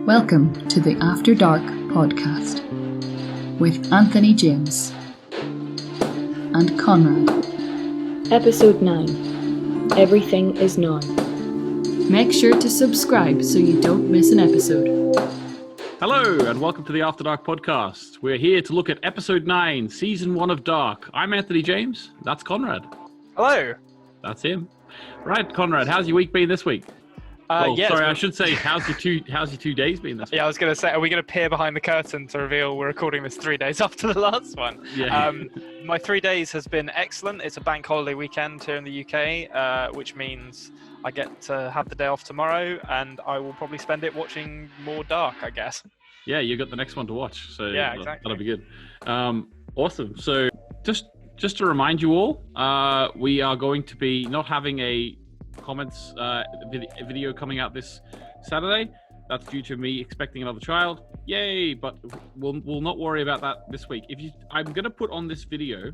Welcome to the After Dark podcast with Anthony James and Konrad. Episode 9. Everything is now. Make sure to subscribe so you don't miss an episode. Hello and welcome to the After Dark podcast. We're here to look at episode 9, season 1 of Dark. I'm Anthony James. That's Konrad. Hello. That's him. Right, Konrad, how's your week been this week? Sorry, I should say, how's your 2 days been this week? Yeah, I was going to say, are we going to peer behind the curtain to reveal we're recording this 3 days after the last one? Yeah. My 3 days has been excellent. It's a bank holiday weekend here in the UK, which means I get to have the day off tomorrow, and I will probably spend it watching more Dark, I guess. Yeah, you got the next one to watch, so yeah, exactly. That'll be good. Awesome. So just to remind you all, we are going to be not having a comments video coming out this Saturday. That's due to me expecting another child. Yay! But we'll not worry about that this week. I'm gonna put on this video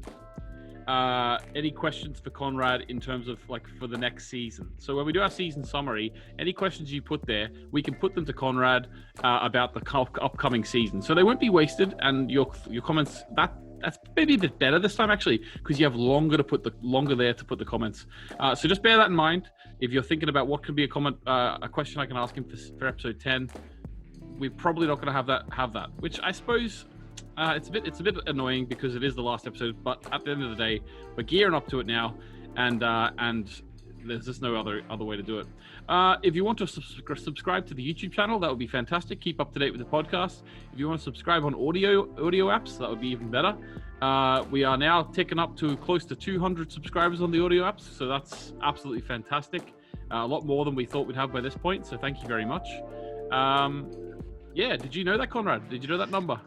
any questions for Konrad in terms of like for the next season. So when we do our season summary, any questions you put there, we can put them to Konrad about the upcoming season. So they won't be wasted, and your comments that's maybe a bit better this time actually, because you have longer there to put the comments. So just bear that in mind. If you're thinking about what could be a question I can ask him for episode 10, we're probably not going to have that, which I suppose it's a bit annoying because it is the last episode. But at the end of the day, we're gearing up to it now, and there's just no other way to do it. If you want to subscribe to the YouTube channel, that would be fantastic. Keep up to date with the podcast. If you want to subscribe on audio apps, that would be even better. We are now ticking up to close to 200 subscribers on the audio apps, so that's absolutely fantastic. A lot more than we thought we'd have by this point, so thank you very much. Did you know that, Konrad? Did you know that number?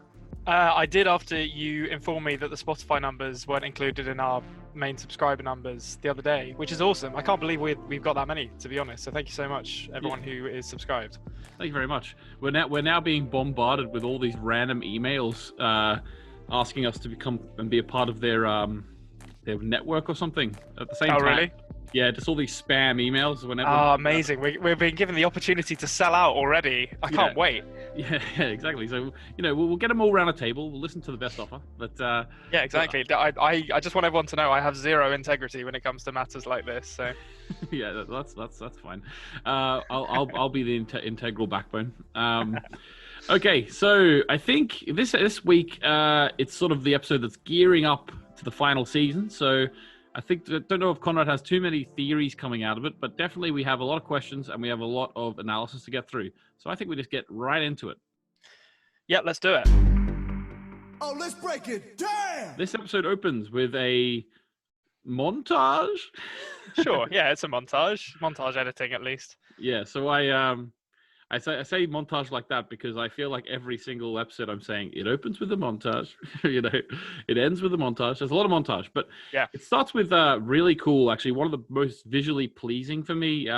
I did after you informed me that the Spotify numbers weren't included in our main subscriber numbers the other day, which is awesome. I can't believe we've got that many, to be honest. So thank you so much, everyone who is subscribed. Thank you very much. We're now being bombarded with all these random emails asking us to become and be a part of their network or something at the same time. Oh, really? Yeah, just all these spam emails whenever. Oh, amazing. We're being given the opportunity to sell out already. I can't wait. Yeah, exactly. So, we'll get them all around a table. We'll listen to the best offer. But yeah, exactly. I just want everyone to know I have zero integrity when it comes to matters like this. So yeah, that's fine. I'll be the integral backbone. Okay, so I think this week it's sort of the episode that's gearing up to the final season. So I don't know if Konrad has too many theories coming out of it, but definitely we have a lot of questions and we have a lot of analysis to get through. So I think we just get right into it. Yeah, let's do it. Oh, let's break it down! This episode opens with a montage. Sure, yeah, it's a montage. Montage editing, at least. Yeah, so I say montage like that because I feel like every single episode I'm saying it opens with a montage, it ends with a montage. There's a lot of montage, but yeah, it starts with really cool, actually, one of the most visually pleasing for me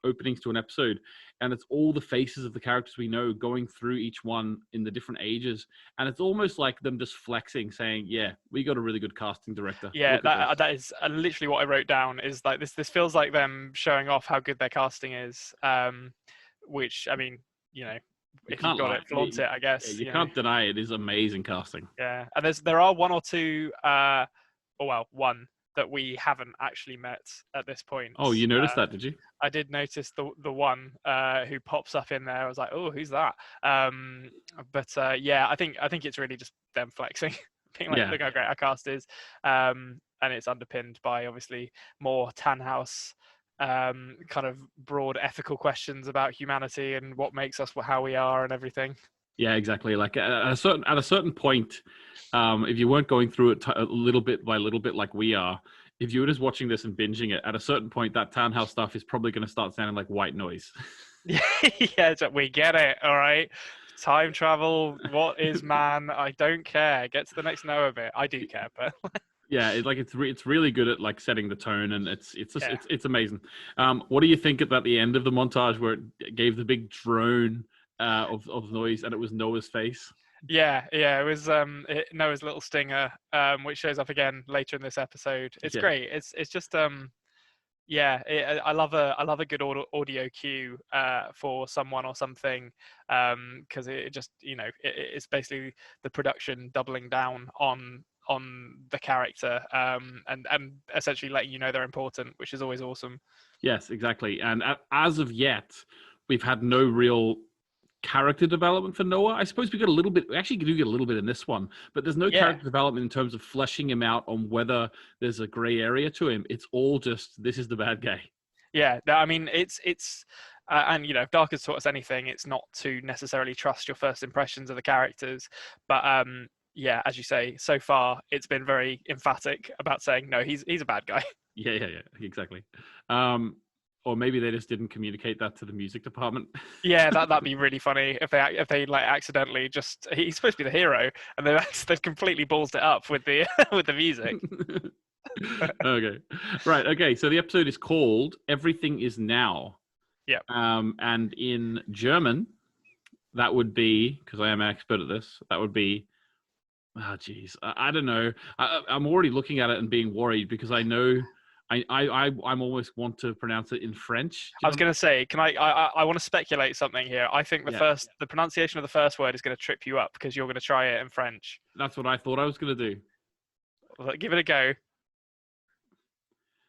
openings to an episode, and it's all the faces of the characters we know going through each one in the different ages, and it's almost like them just flexing, saying, "Yeah, we got a really good casting director." Yeah, that is literally what I wrote down. Is like this feels like them showing off how good their casting is. Which, I mean, if you've got it, flaunt it, I guess. Yeah, you can't deny it is amazing casting. Yeah, and there are one or two, one that we haven't actually met at this point. Oh, you noticed that, did you? I did notice the one who pops up in there. I was like, oh, who's that? Yeah, I think it's really just them flexing. Being like, look how great our cast is. And it's underpinned by, obviously, more Tannhaus kind of broad ethical questions about humanity and what makes us how we are and everything. Yeah, exactly. Like at a certain point, if you weren't going through it a little bit by little bit like we are, if you were just watching this and binging it, at a certain point, that townhouse stuff is probably going to start sounding like white noise. Yeah, we get it. All right. Time travel. What is man? I don't care. Get to the next Noah bit. I do care, but yeah, it's really good at like setting the tone, and it's amazing. What do you think about the end of the montage where it gave the big drone of noise and it was Noah's face? Yeah, it was Noah's little stinger, which shows up again later in this episode. It's great. It's just Yeah, I love a good audio cue for someone or something, because it just it's basically the production doubling down on the character, and essentially letting you know they're important, which is always awesome. Yes, exactly. And as of yet, we've had no real character development for Noah. I suppose we got a little bit. We actually do get a little bit in this one, but there's no Yeah. character development in terms of fleshing him out on whether there's a gray area to him. It's all just this is the bad guy. Yeah, no, I mean it's and if Dark has taught us anything, it's not to necessarily trust your first impressions of the characters, but yeah, as you say, so far it's been very emphatic about saying no, he's a bad guy. Yeah, exactly. Or maybe they just didn't communicate that to the music department. Yeah, that'd be really funny if they like accidentally just he's supposed to be the hero and they've completely ballsed it up with the with the music. Okay, right. Okay, so the episode is called "Everything Is Now." Yeah. And in German, that would be, because I am an expert at this, that would be, oh geez, I don't know. I'm already looking at it and being worried because I know. I'm almost want to pronounce it in French. I was going to say, can I want to speculate something here. I think the pronunciation of the first word is going to trip you up because you're going to try it in French. That's what I thought I was going to do. Well, give it a go.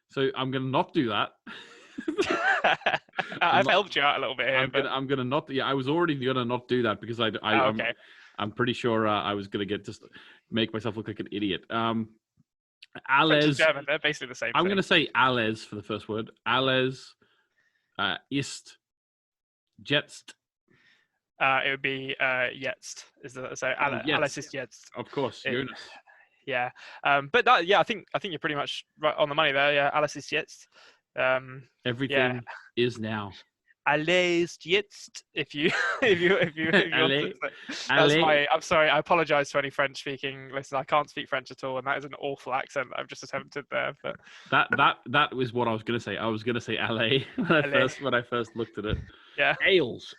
So I'm going to not do that. I've helped you out a little bit here. I'm gonna not. Yeah, I was already gonna not do that because okay. I'm pretty sure I was gonna make myself look like an idiot. French Alles. and German, they're basically the same. I'm thing. gonna say alles for the first word. Alles ist jetzt. It would be jetzt. Alles ist jetzt. Of course, Jonas. Yeah, but that, I think you're pretty much right on the money there. Yeah, alles ist jetzt. Everything is now. Alles jetzt. If you that's I'm sorry. I apologize to any French speaking listeners. I can't speak French at all, and that is an awful accent I've just attempted there. But that was what I was going to say. I was going to say "allez" when I first looked at it. Yeah. Ales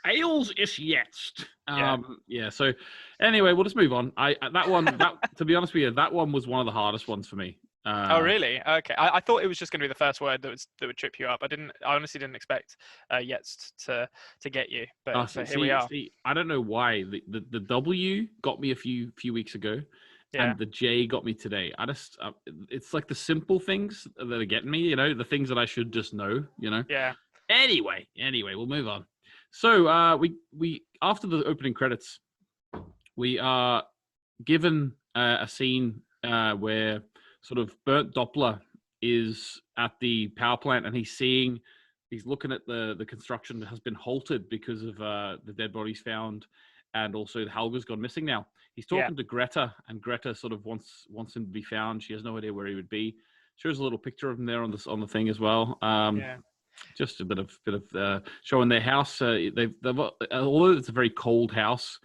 ist jetzt. Yeah. So anyway, we'll just move on. To be honest with you, that one was one of the hardest ones for me. Oh really? Okay. I thought it was just going to be the first word that would trip you up. I honestly didn't expect jetzt to get you. But here we are. I don't know why the W got me a few weeks ago, and the J got me today. It's like the simple things that are getting me. The things that I should just know. Yeah. Anyway, we'll move on. So we after the opening credits, we are given a scene where sort of Bernd Doppler is at the power plant and he's looking at the construction that has been halted because of the dead bodies found, and also Helga's gone missing now. He's talking to Greta, and Greta sort of wants him to be found. She has no idea where he would be. Shows a little picture of him there on the thing as well. Just a bit of showing their house. They've although it's a very cold house.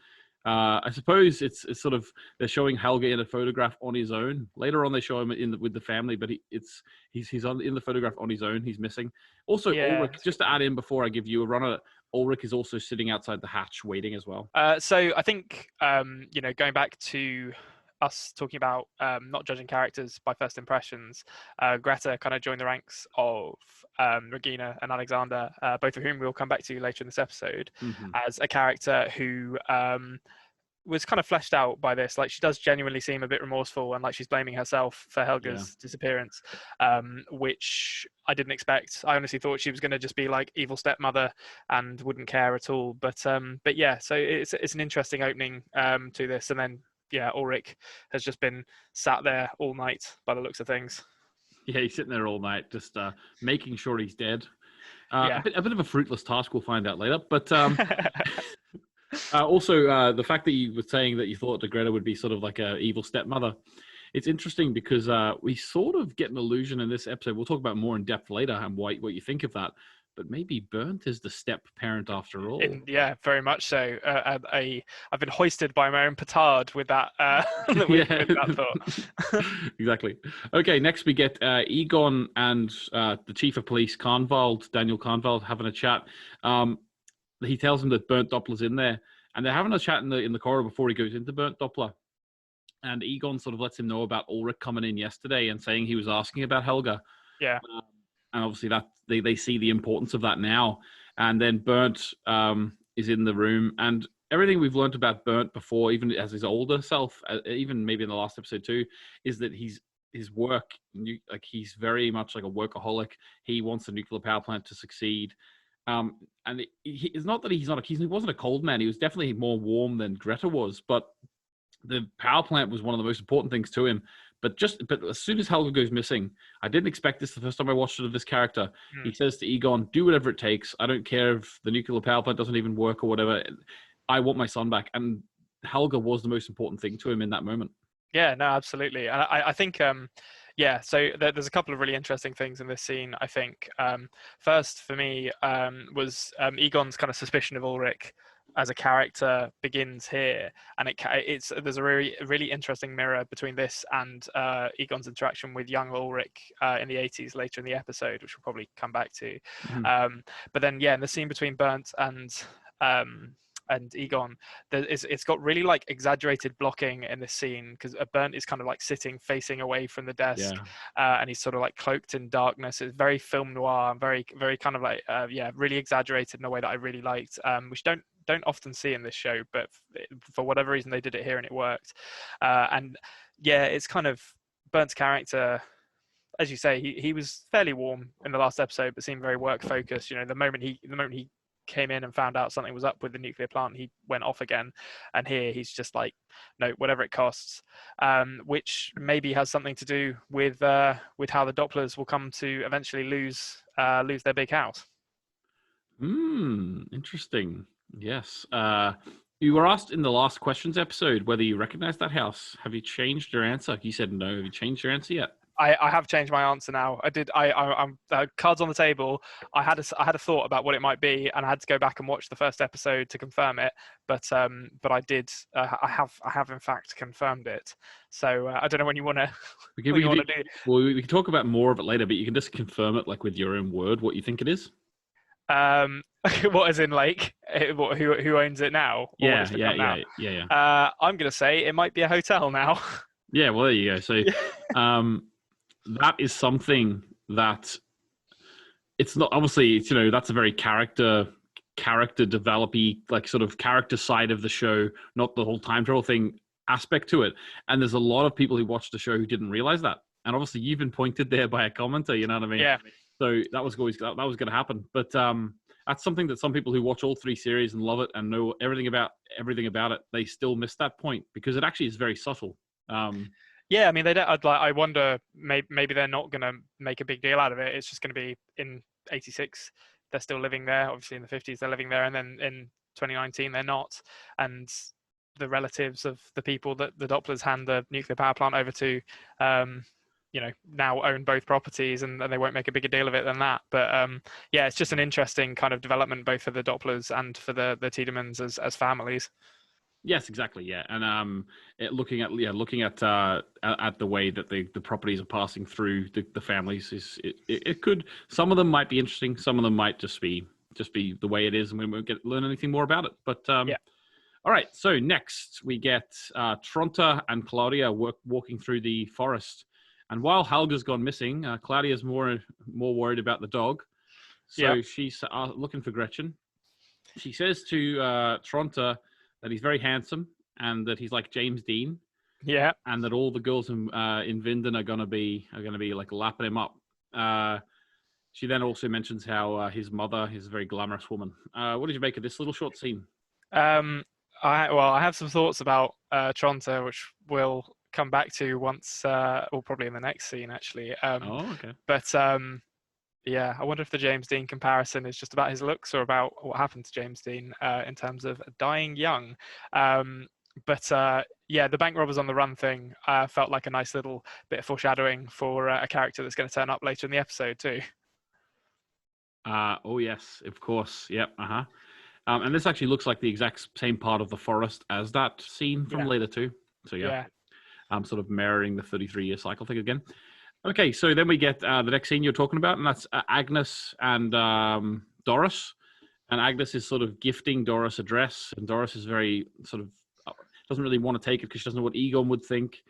I suppose it's sort of they're showing Helga in a photograph on his own. Later on, they show him with the family, but he's in the photograph on his own. He's missing. Also, Ulrich, just to add in before I give you a run at it, Ulrich is also sitting outside the hatch waiting as well. So I think going back to us talking about not judging characters by first impressions, Greta kind of joined the ranks of Regina and Alexander, both of whom we'll come back to later in this episode, as a character who was kind of fleshed out by this. Like, she does genuinely seem a bit remorseful and like she's blaming herself for Helga's disappearance, which I didn't expect. I honestly thought she was going to just be like evil stepmother and wouldn't care at all. But yeah, so it's an interesting opening to this, and then Ulrich has just been sat there all night by the looks of things. Yeah, he's sitting there all night, just making sure he's dead. A bit of a fruitless task, we'll find out later. But also, the fact that you were saying that you thought that Greta would be sort of like an evil stepmother, it's interesting because we sort of get an illusion in this episode. We'll talk about more in depth later and what you think of that. But maybe Bernd is the step parent after all. Yeah, very much so. I've been hoisted by my own petard with that, with that thought. Exactly. Okay, next we get Egon and the chief of police, Daniel Kahnwald, having a chat. He tells him that Bernd Doppler's in there, and they're having a chat in the corridor before he goes into Bernd Doppler. And Egon sort of lets him know about Ulrich coming in yesterday and saying he was asking about Helga. Yeah. and obviously that they see the importance of that now. And then Burnt is in the room, and everything we've learned about Burnt before, even as his older self, even maybe in the last episode too, is that his work, like he's very much like a workaholic. He wants the nuclear power plant to succeed. And it's not that he wasn't a cold man. He was definitely more warm than Greta was, but the power plant was one of the most important things to him. But as soon as Helga goes missing, I didn't expect this the first time I watched it of this character. He says to Egon, do whatever it takes. I don't care if the nuclear power plant doesn't even work or whatever. I want my son back. And Helga was the most important thing to him in that moment. Yeah, no, absolutely. And I think, so there's a couple of really interesting things in this scene, I think. First, for me, was Egon's kind of suspicion of Ulrich as a character begins here, and there's a really interesting mirror between this and Egon's interaction with young Ulrich in the 80s later in the episode, which we'll probably come back to. But then, in the scene between Burnt and Egon, it's got really like exaggerated blocking in this scene, because Burnt is kind of like sitting facing away from the desk, and he's sort of like cloaked in darkness. It's very film noir, very very kind of like really exaggerated in a way that I really liked, which don't often see in this show, but for whatever reason they did it here and it worked. It's kind of Burnt's character, as you say, he was fairly warm in the last episode, but seemed very work focused. The moment he came in and found out something was up with the nuclear plant, he went off again. And here he's just like, no, whatever it costs, which maybe has something to do with how the Dopplers will come to eventually lose their big house. Interesting. Yes. You were asked in the last questions episode whether you recognize that house. Have you changed your answer? You said no. Have you changed your answer yet? I have changed my answer now. I did. I'm cards on the table. I had a thought about what it might be, and I had to go back and watch the first episode to confirm it. But I did. I have in fact confirmed it. So I don't know when you want to. We can talk about more of it later, but you can just confirm it like with your own word what you think it is. What, as in like who owns it now? Yeah. I'm gonna say it might be a hotel now. Yeah, well, there you go. So, that is something that it's not obviously. That's a very character developy, like sort of character side of the show, not the whole time travel thing aspect to it. And there's a lot of people who watched the show who didn't realize that. And obviously, you've been pointed there by a commenter. You know what I mean? Yeah. So that was going to happen. But that's something that some people who watch all three series and love it and know everything about it, they still miss that point because it actually is very subtle. I mean, they don't. I wonder, maybe they're not going to make a big deal out of it. It's just going to be in '86. They're still living there. Obviously, in the '50s, they're living there, and then in 2019, they're not. And the relatives of the people that the Dopplers hand the nuclear power plant over to, now own both properties, and they won't make a bigger deal of it than that. But it's just an interesting kind of development, both for the Dopplers and for the Tiedemans as families. Yes, exactly. Yeah, and looking at the way that the properties are passing through the families it could, some of them might be interesting, some of them might just be the way it is, and we won't learn anything more about it. But All right. So next we get Tronta and Claudia walking through the forest, and while Helga's gone missing, Claudia's more worried about the dog. So she's looking for Gretchen. She says to Tronta that he's very handsome and that he's like James Dean. Yeah. And that all the girls in Vinden are gonna be like lapping him up. She then also mentions how his mother is a very glamorous woman. What did you make of this little short scene? I have some thoughts about Tronta, which we'll come back to once, or probably in the next scene actually. Okay. But I wonder if the James Dean comparison is just about his looks or about what happened to James Dean in terms of dying young. The bank robbers on the run thing felt like a nice little bit of foreshadowing for a character that's going to turn up later in the episode too. Oh yes, of course. Yep. And this actually looks like the exact same part of the forest as that scene from later too. So I'm sort of mirroring the 33-year cycle thing again. Okay, so then we get the next scene you're talking about, and that's Agnes and Doris. And Agnes is sort of gifting Doris a dress, and Doris is very sort of doesn't really want to take it because she doesn't know what Egon would think.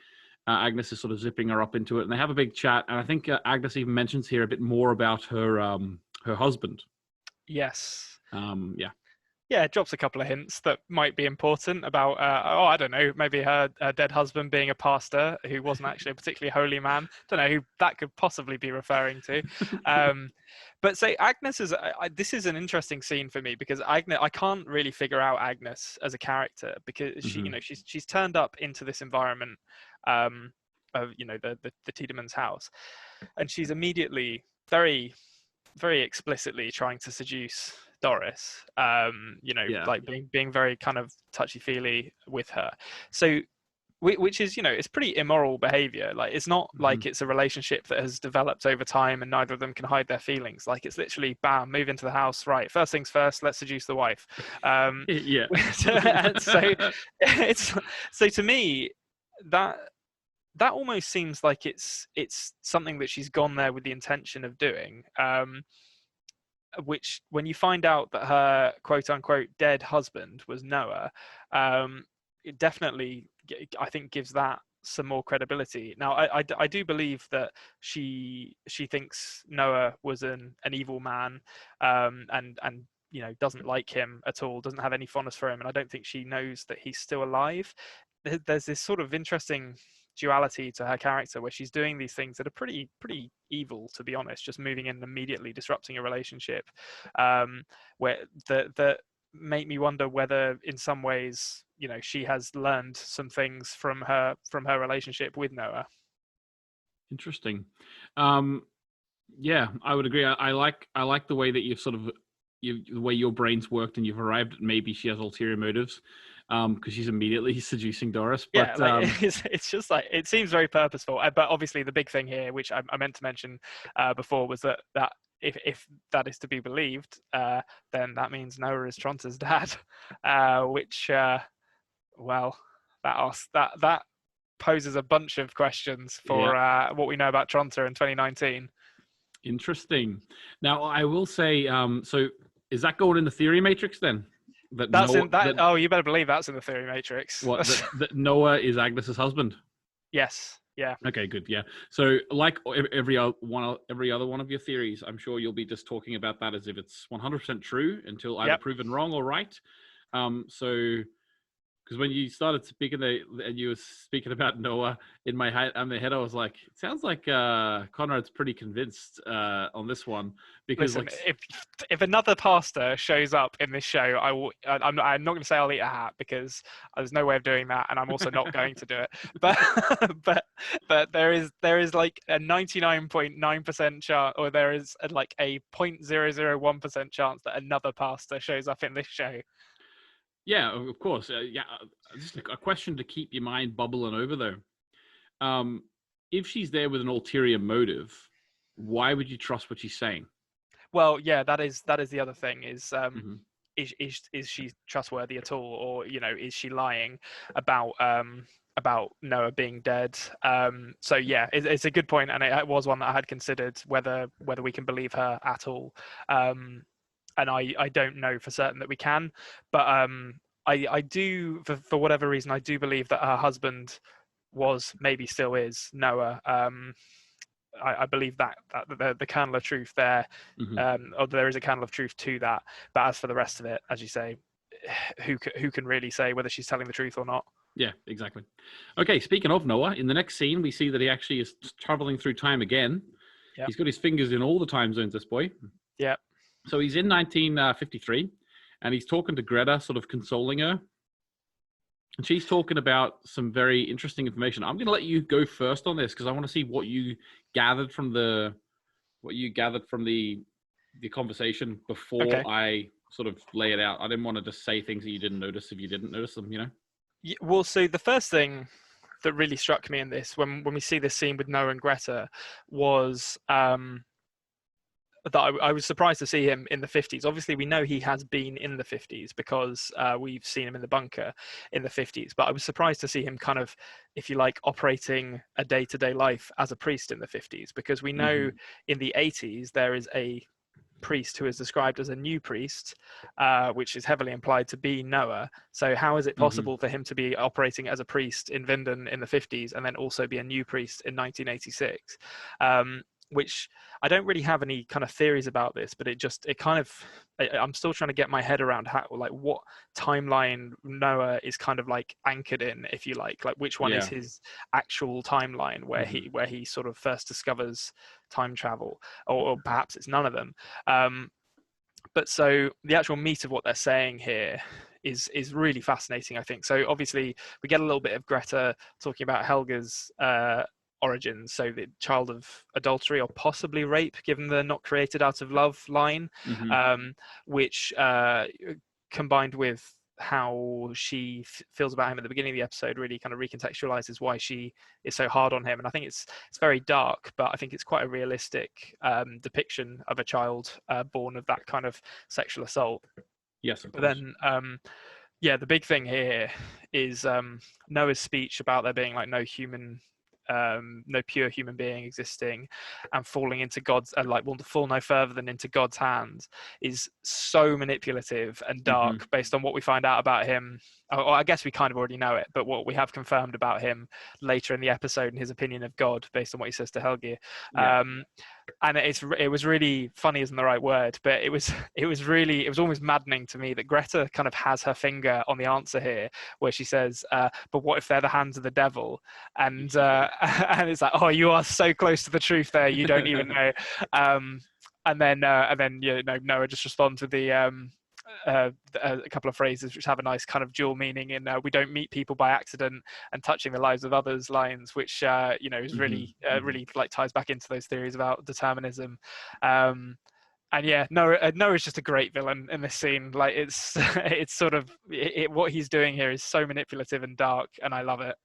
Agnes is sort of zipping her up into it, and they have a big chat. And I think Agnes even mentions here a bit more about her husband. Yes. Yeah. Yeah, it drops a couple of hints that might be important about, I don't know, maybe her dead husband being a pastor who wasn't actually a particularly holy man. Don't know who that could possibly be referring to. But say Agnes is, this is an interesting scene for me because Agnes, I can't really figure out Agnes as a character because she, she's turned up into this environment of, the Tiedemann's house, and she's immediately very explicitly trying to seduce Doris, like being very kind of touchy-feely with her. So, which is, it's pretty immoral behavior. Like, it's not like it's a relationship that has developed over time and neither of them can hide their feelings. Like, it's literally, bam, move into the house. Right, first things first, let's seduce the wife. Yeah. So to me, that almost seems like it's something that she's gone there with the intention of doing. Which, when you find out that her quote unquote dead husband was Noah, it definitely, I think, gives that some more credibility. Now, I do believe that she thinks Noah was an evil man, and doesn't like him at all, doesn't have any fondness for him, and I don't think she knows that he's still alive. There's this sort of interesting duality to her character where she's doing these things that are pretty evil, to be honest, just moving in and immediately disrupting a relationship, where that make me wonder whether in some ways she has learned some things from her relationship with Noah. Interesting. Yeah, I would agree. I like the way that you've sort of the way your brain's worked and you've arrived at maybe she has ulterior motives, because she's immediately seducing Doris. But it's just like, it seems very purposeful. But obviously the big thing here, which I meant to mention before, was that if that is to be believed, then that means Noah is Tronta's dad, which well, that poses a bunch of questions for what we know about Tronta in 2019. Interesting. Now, I will say, so is that going in the theory matrix then? Oh, you better believe that's in the theory matrix. What, that Noah is Agnes's husband? Yes. Yeah. Okay, good. Yeah. So, like every other one of your theories, I'm sure you'll be just talking about that as if it's 100% true until either proven wrong or right. Because when you started speaking and you were speaking about Noah, in my head, I was like, it sounds like Konrad's pretty convinced on this one. Because listen, if another pastor shows up in this show, I'm not going to say I'll eat a hat, because there's no way of doing that, and I'm also not going to do it. But there is like a 99.9% chance, or there is like a 0.001% chance that another pastor shows up in this show. Yeah, of course. Just a question to keep your mind bubbling over, though. If she's there with an ulterior motive, why would you trust what she's saying? Well, yeah, that is the other thing. Is she trustworthy at all, or is she lying about Noah being dead? So yeah, it's a good point, and it was one that I had considered, whether we can believe her at all. And I don't know for certain that we can, but I do, for whatever reason, I do believe that her husband maybe still is Noah. I believe that the kernel of truth there, or there is a kernel of truth to that. But as for the rest of it, as you say, who can really say whether she's telling the truth or not? Yeah, exactly. Okay, speaking of Noah, in the next scene, we see that he actually is traveling through time again. Yep. He's got his fingers in all the time zones, this boy. Yeah. So he's in 1953, and he's talking to Greta, sort of consoling her. And she's talking about some very interesting information. I'm going to let you go first on this, because I want to see what you gathered from the conversation before I sort of lay it out. I didn't want to just say things that you didn't notice if you didn't notice them, Yeah, well, so the first thing that really struck me in this, when we see this scene with Noah and Greta, was that I was surprised to see him in the 50s. Obviously, we know he has been in the 50s because we've seen him in the bunker in the 50s. But I was surprised to see him kind of, if you like, operating a day-to-day life as a priest in the 50s, because we know in the 80s there is a priest who is described as a new priest, which is heavily implied to be Noah. So how is it possible for him to be operating as a priest in Vinden in the 50s and then also be a new priest in 1986? Which I don't really have any kind of theories about this, but I'm still trying to get my head around how, like, what timeline Noah is kind of like anchored in, if you like which one is his actual timeline where he sort of first discovers time travel, or perhaps it's none of them. But so the actual meat of what they're saying here is really fascinating, I think. So obviously we get a little bit of Greta talking about Helga's origins, so the child of adultery or possibly rape, given the not created out of love line, which combined with how she feels about him at the beginning of the episode really kind of recontextualizes why she is so hard on him. And I think it's very dark, but I think it's quite a realistic depiction of a child born of that kind of sexual assault. Yes, of but course. then the big thing here is Noah's speech about there being like no pure human being existing, and falling into God's will fall no further than into God's hands, is so manipulative and dark based on what we find out about him. I guess we kind of already know it, but what we have confirmed about him later in the episode and his opinion of God based on what he says to Helge. And it was really funny isn't the right word, but it was almost maddening to me that Greta kind of has her finger on the answer here, where she says, but what if they're the hands of the devil? And and it's like, oh, you are so close to the truth there, you don't even know. And then Noah just responds with a couple of phrases which have a nice kind of dual meaning in we don't meet people by accident and touching the lives of others lines, which is really really like ties back into those theories about determinism. And yeah, Noah is just a great villain in this scene. Like it's sort of what he's doing here is so manipulative and dark, and I love it.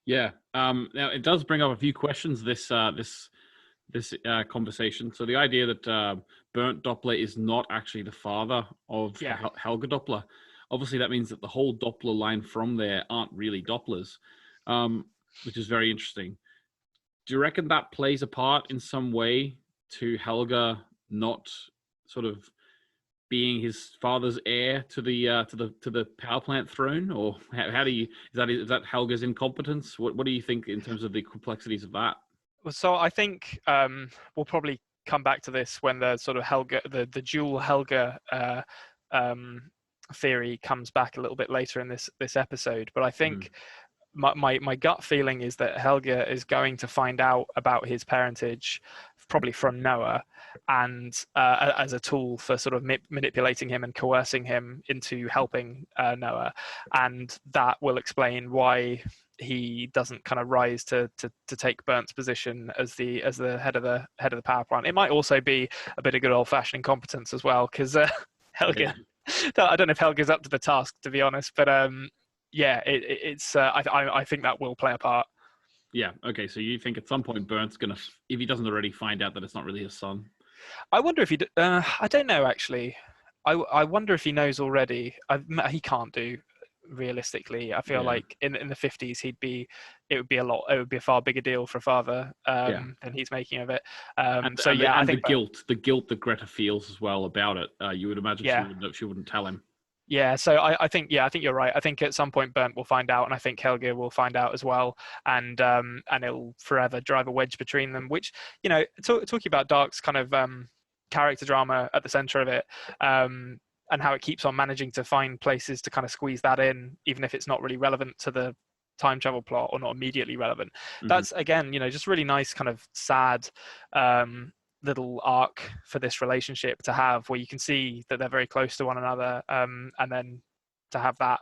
Yeah. Now it does bring up a few questions. This conversation. So the idea that Bernd Doppler is not actually the father of Helga Doppler. Obviously, that means that the whole Doppler line from there aren't really Dopplers, which is very interesting. Do you reckon that plays a part in some way to Helga not sort of being his father's heir to the power plant throne, or how do you is that Helga's incompetence? What do you think in terms of the complexities of that? So I think we'll probably come back to this when the sort of Helga, the dual Helga theory comes back a little bit later in this episode. But I think my gut feeling is that Helga is going to find out about his parentage, probably from Noah, and as a tool for sort of manipulating him and coercing him into helping Noah, and that will explain why he doesn't kind of rise to take Bernt's position as the head of the power plant. It might also be a bit of good old fashioned incompetence as well, because Helga, I don't know if Helga's up to the task, to be honest, but it's I think that will play a part. Yeah. Okay. So you think at some point Bernt's gonna, if he doesn't already, find out that it's not really his son? I wonder if he. I don't know actually. I wonder if he knows already. He can't do. Realistically, I feel like in the 50s it would be a far bigger deal for a father than he's making of it. I think the guilt that Greta feels as well about it, you would imagine she wouldn't tell him. Yeah, so I think you're right. I think at some point Bernd will find out, and I think Helge will find out as well, and it'll forever drive a wedge between them. Which, talking about Dark's kind of character drama at the center of it, and how it keeps on managing to find places to kind of squeeze that in, even if it's not really relevant to the time travel plot or not immediately relevant. That's, again, just really nice kind of sad little arc for this relationship to have, where you can see that they're very close to one another, and then to have that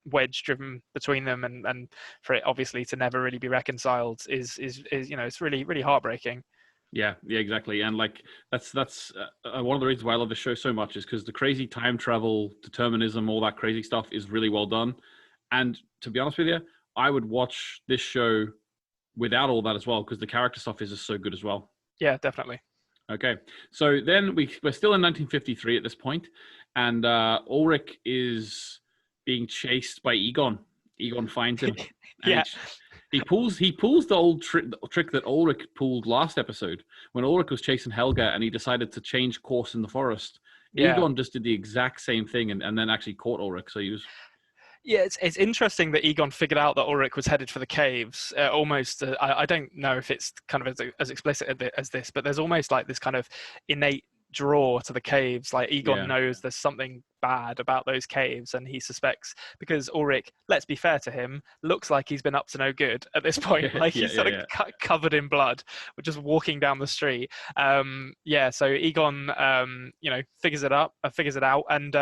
wedge driven between them, and for it obviously to never really be reconciled is it's really, really heartbreaking. Yeah, exactly. And like that's one of the reasons why I love the show so much, is because the crazy time travel, determinism, all that crazy stuff is really well done. And to be honest with you, I would watch this show without all that as well, because the character stuff is just so good as well. Yeah, definitely. Okay, so then we're still in 1953 at this point, and Ulrich is being chased by Egon. Egon finds him. Yeah. He pulls the old trick that Ulrich pulled last episode when Ulrich was chasing Helga and he decided to change course in the forest. Yeah. Egon just did the exact same thing and then actually caught Ulrich. So he was. Yeah, it's interesting that Egon figured out that Ulrich was headed for the caves. Almost, I don't know if it's kind of as explicit as this, but there's almost like this kind of innate draw to the caves. Like Egon knows there's something bad about those caves, and he suspects, because Ulrich, let's be fair to him, looks like he's been up to no good at this point. Like he's sort of covered in blood, just walking down the street. So Egon, figures it out, and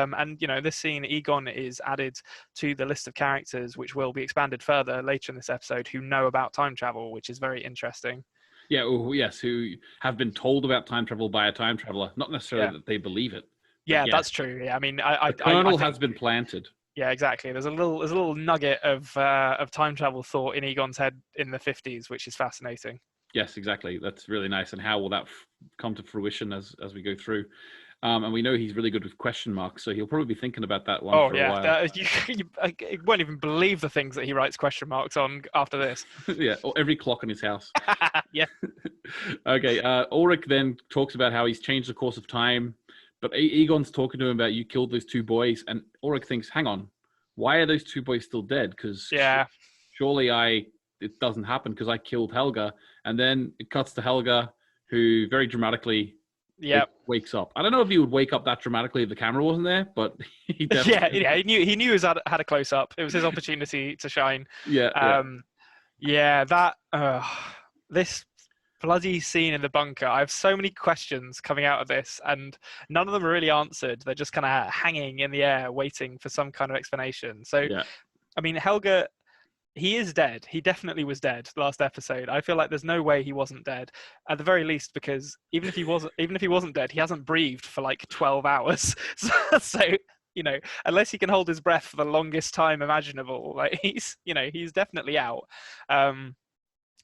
this scene, Egon is added to the list of characters, which will be expanded further later in this episode, who know about time travel, which is very interesting. Yeah, yes, who have been told about time travel by a time traveler, not necessarily that they believe it. Yeah, that's true. Yeah, I mean, the kernel has been planted. Yeah, exactly. There's a little nugget of time travel thought in Egon's head in the 50s, which is fascinating. Yes, exactly. That's really nice. And how will that come to fruition as we go through? And we know he's really good with question marks, so he'll probably be thinking about that one for a while. You won't even believe the things that he writes question marks on after this. Yeah, or every clock in his house. Yeah. Okay, Ulrich then talks about how he's changed the course of time, but Egon's talking to him about you killed those two boys, and Ulrich thinks, hang on, why are those two boys still dead? Because surely it doesn't happen because I killed Helga. And then it cuts to Helga, who very dramatically wakes up. I don't know if he would wake up that dramatically if the camera wasn't there, but he definitely... he knew he had a close up. It was his opportunity to shine. This bloody scene in the bunker. I have so many questions coming out of this, and none of them are really answered. They're just kind of hanging in the air, waiting for some kind of explanation. So, I mean, Helga, he is dead. He definitely was dead last episode. I feel like there's no way he wasn't dead, at the very least, because even if he wasn't dead, he hasn't breathed for like 12 hours. So unless he can hold his breath for the longest time imaginable, like he's definitely out.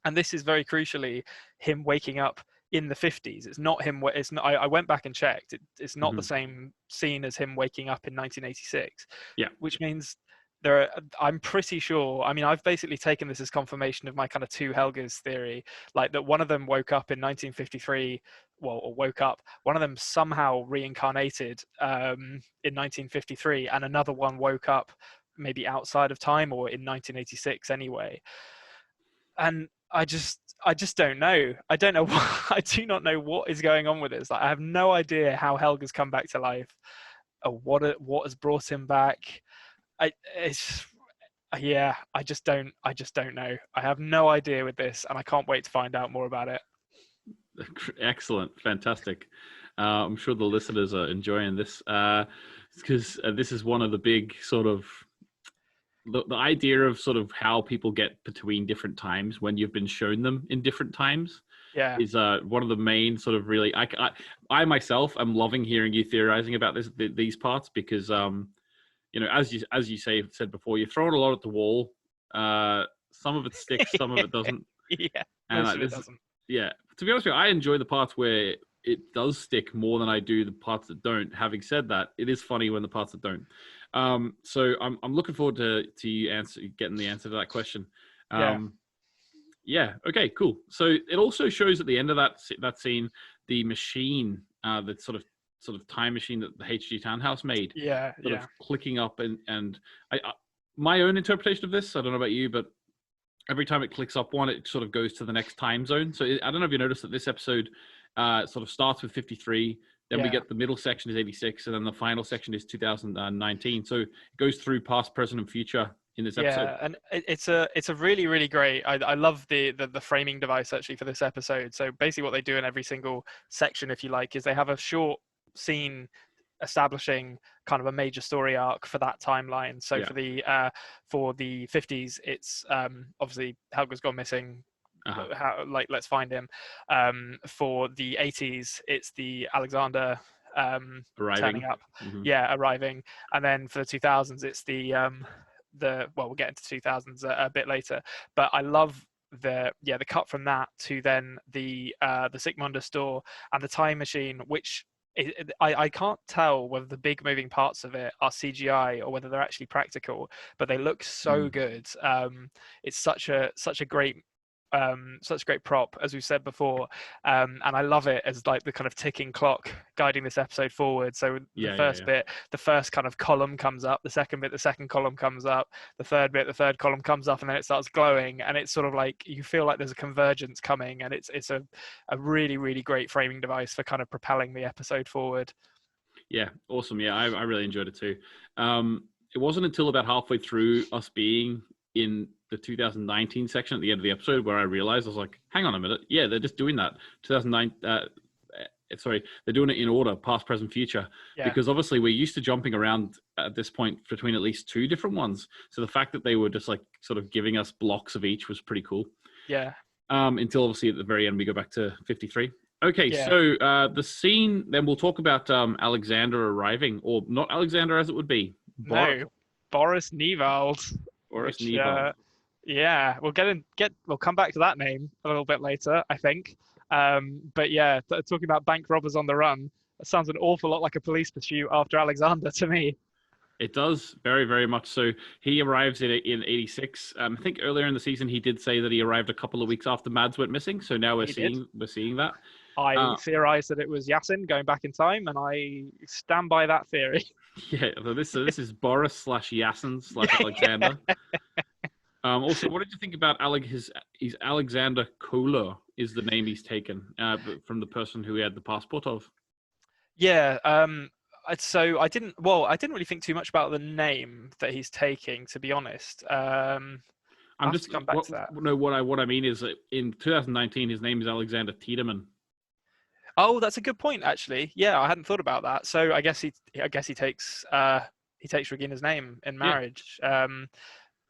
And this is very crucially him waking up in the 50s. It's not him. It's not. I went back and checked. It's not the same scene as him waking up in 1986. Yeah, which means I'm pretty sure. I mean, I've basically taken this as confirmation of my kind of two Helgas theory, like that one of them woke up in 1953. Or woke up. One of them somehow reincarnated in 1953, and another one woke up maybe outside of time or in 1986 anyway. And I just don't know. I don't know. I do not know what is going on with this. Like, I have no idea how Helga's come back to life, or what has brought him back. I just don't know. I have no idea with this, and I can't wait to find out more about it. Excellent, fantastic. I'm sure the listeners are enjoying this because this is one of the big sort of the idea of sort of how people get between different times when you've been shown them in different times is one of the main sort of really I myself am loving hearing you theorizing about these parts because as you said before, you're throwing a lot at the wall. Some of it sticks, some of it doesn't. And it doesn't. Yeah, to be honest with you, I enjoy the parts where it does stick more than I do the parts that don't. Having said that, it is funny when the parts that don't. So I'm looking forward to you getting the answer to that question. Okay, cool. So it also shows at the end of that scene the machine, that sort of time machine that the HG Townhouse made. Sort of clicking up and I my own interpretation of this. I don't know about you, but every time it clicks up one, it sort of goes to the next time zone. So I don't know if you noticed that this episode sort of starts with 53. Then we get the middle section is 86, and then the final section is 2019. So it goes through past, present, and future in this episode. Yeah, and it's a really, really great. I love the framing device actually for this episode. So basically, what they do in every single section, if you like, is they have a short scene establishing kind of a major story arc for that timeline. So for the 50s, it's obviously Helga's gone missing. Let's find him. For the 80s, it's the Alexander turning up, arriving, and then for the 2000s, it's the we'll get into 2000s a bit later. But I love the cut from that to then the Sigmundus door and the time machine, which I can't tell whether the big moving parts of it are CGI or whether they're actually practical, but they look so good. It's such a great such a great prop, as we said before, and I love it as like the kind of ticking clock guiding this episode forward. So the first bit, the first kind of column comes up, the second bit, the second column comes up, the third bit, the third column comes up, and then it starts glowing, and it's sort of like you feel like there's a convergence coming, and it's a really, really great framing device for kind of propelling the episode forward. Yeah, awesome. Yeah, I really enjoyed it too. It wasn't until about halfway through us being in the 2019 section at the end of the episode where I realized, I was like, hang on a minute. Yeah, they're just doing that. 2009, sorry, they're doing it in order, past, present, future. Yeah. Because obviously we're used to jumping around at this point between at least two different ones. So the fact that they were just like sort of giving us blocks of each was pretty cool. Yeah. Until obviously at the very end we go back to 53. Okay, so the scene, then we'll talk about Alexander arriving, or not Alexander as it would be. Boris Niewald. Boris Niewald. Yeah, we'll come back to that name a little bit later, I think. But yeah, talking about bank robbers on the run, that sounds an awful lot like a police pursuit after Alexander to me. It does, very, very much so. He arrives in 86. I think earlier in the season he did say that he arrived a couple of weeks after Mads went missing. So now we're seeing that. I theorized that it was Yasin going back in time, and I stand by that theory. Yeah, so this is Boris / Yasin / Alexander. Also, what did you think about he's Alexander Kohler is the name he's taken from the person who he had the passport of? Yeah. So I didn't really think too much about the name that he's taking, to be honest. I'm just come back to that. No, what I mean is that in 2019 his name is Alexander Tiedemann. Oh, that's a good point, actually. Yeah, I hadn't thought about that. So I guess he takes Regina's name in marriage.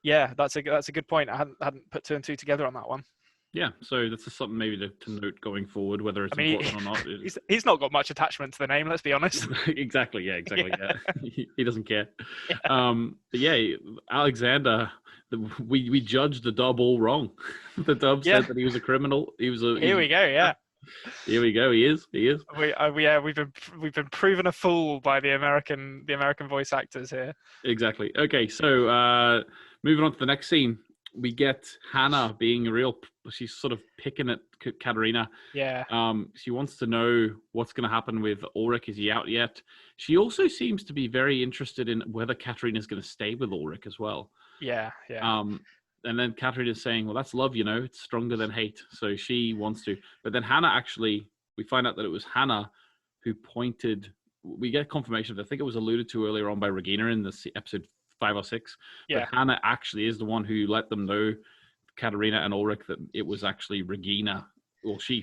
Yeah, that's a good point. I hadn't put two and two together on that one. Yeah, so that's just something maybe to note going forward, whether it's important or not. He's not got much attachment to the name, let's be honest. Exactly. Yeah. He doesn't care. Yeah. But yeah, Alexander, we judged the dub all wrong. The dub said that he was a criminal. Here we go. Yeah. Here we go. He is. We've been proven a fool by the American voice actors here. Exactly. Okay, so moving on to the next scene. We get Hannah being she's sort of picking at Katerina. Yeah. She wants to know what's going to happen with Ulrich. Is he out yet? She also seems to be very interested in whether Katerina is going to stay with Ulrich as well. Yeah. And then Katerina is saying, well, that's love, it's stronger than hate. So she wants to. But then Hannah we find out that it was Hannah who pointed, we get confirmation of it. I think it was alluded to earlier on by Regina in this episode 5 or 6. Yeah. But Hannah actually is the one who let them know, Katerina and Ulrich, that it was actually Regina. She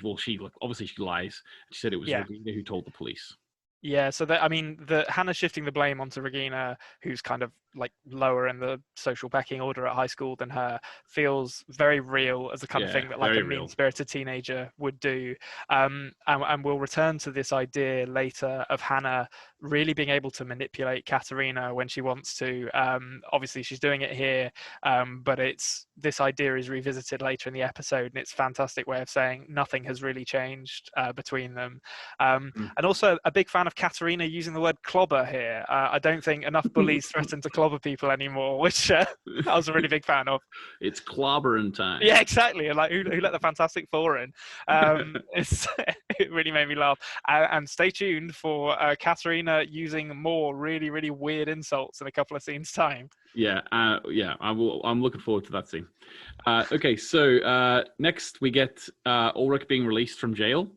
obviously she lies. She said it was Regina who told the police. Yeah, so Hannah shifting the blame onto Regina, who's kind of like lower in the social pecking order at high school than her, feels very real as the kind of thing that like a mean-spirited teenager would do. And we'll return to this idea later of Hannah really being able to manipulate Katerina when she wants to. Obviously, she's doing it here, but this idea is revisited later in the episode, and it's a fantastic way of saying nothing has really changed between them. And also a big fan of Katerina using the word clobber here. I don't think enough bullies threaten to clobber people anymore, which I was a really big fan of. It's clobbering time. Yeah, exactly. Like who let the Fantastic Four in? It really made me laugh. And stay tuned for Katerina using more really, really weird insults in a couple of scenes' time. Yeah, I'm looking forward to that scene. Okay, so next we get Ulrich being released from jail.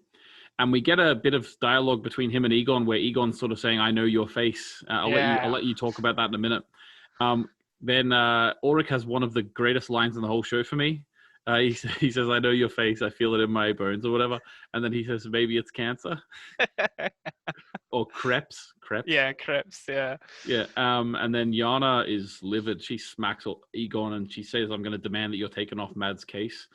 And we get a bit of dialogue between him and Egon, where Egon's sort of saying, "I know your face." I'll let you talk about that in a minute. Then Ulrich has one of the greatest lines in the whole show for me. He says, "I know your face. I feel it in my bones," or whatever. And then he says, "Maybe it's cancer." Or Krebs. Yeah, Krebs. Yeah. Yeah. And then Jana is livid. She smacks Egon and she says, "I'm going to demand that you're taken off Mads' case."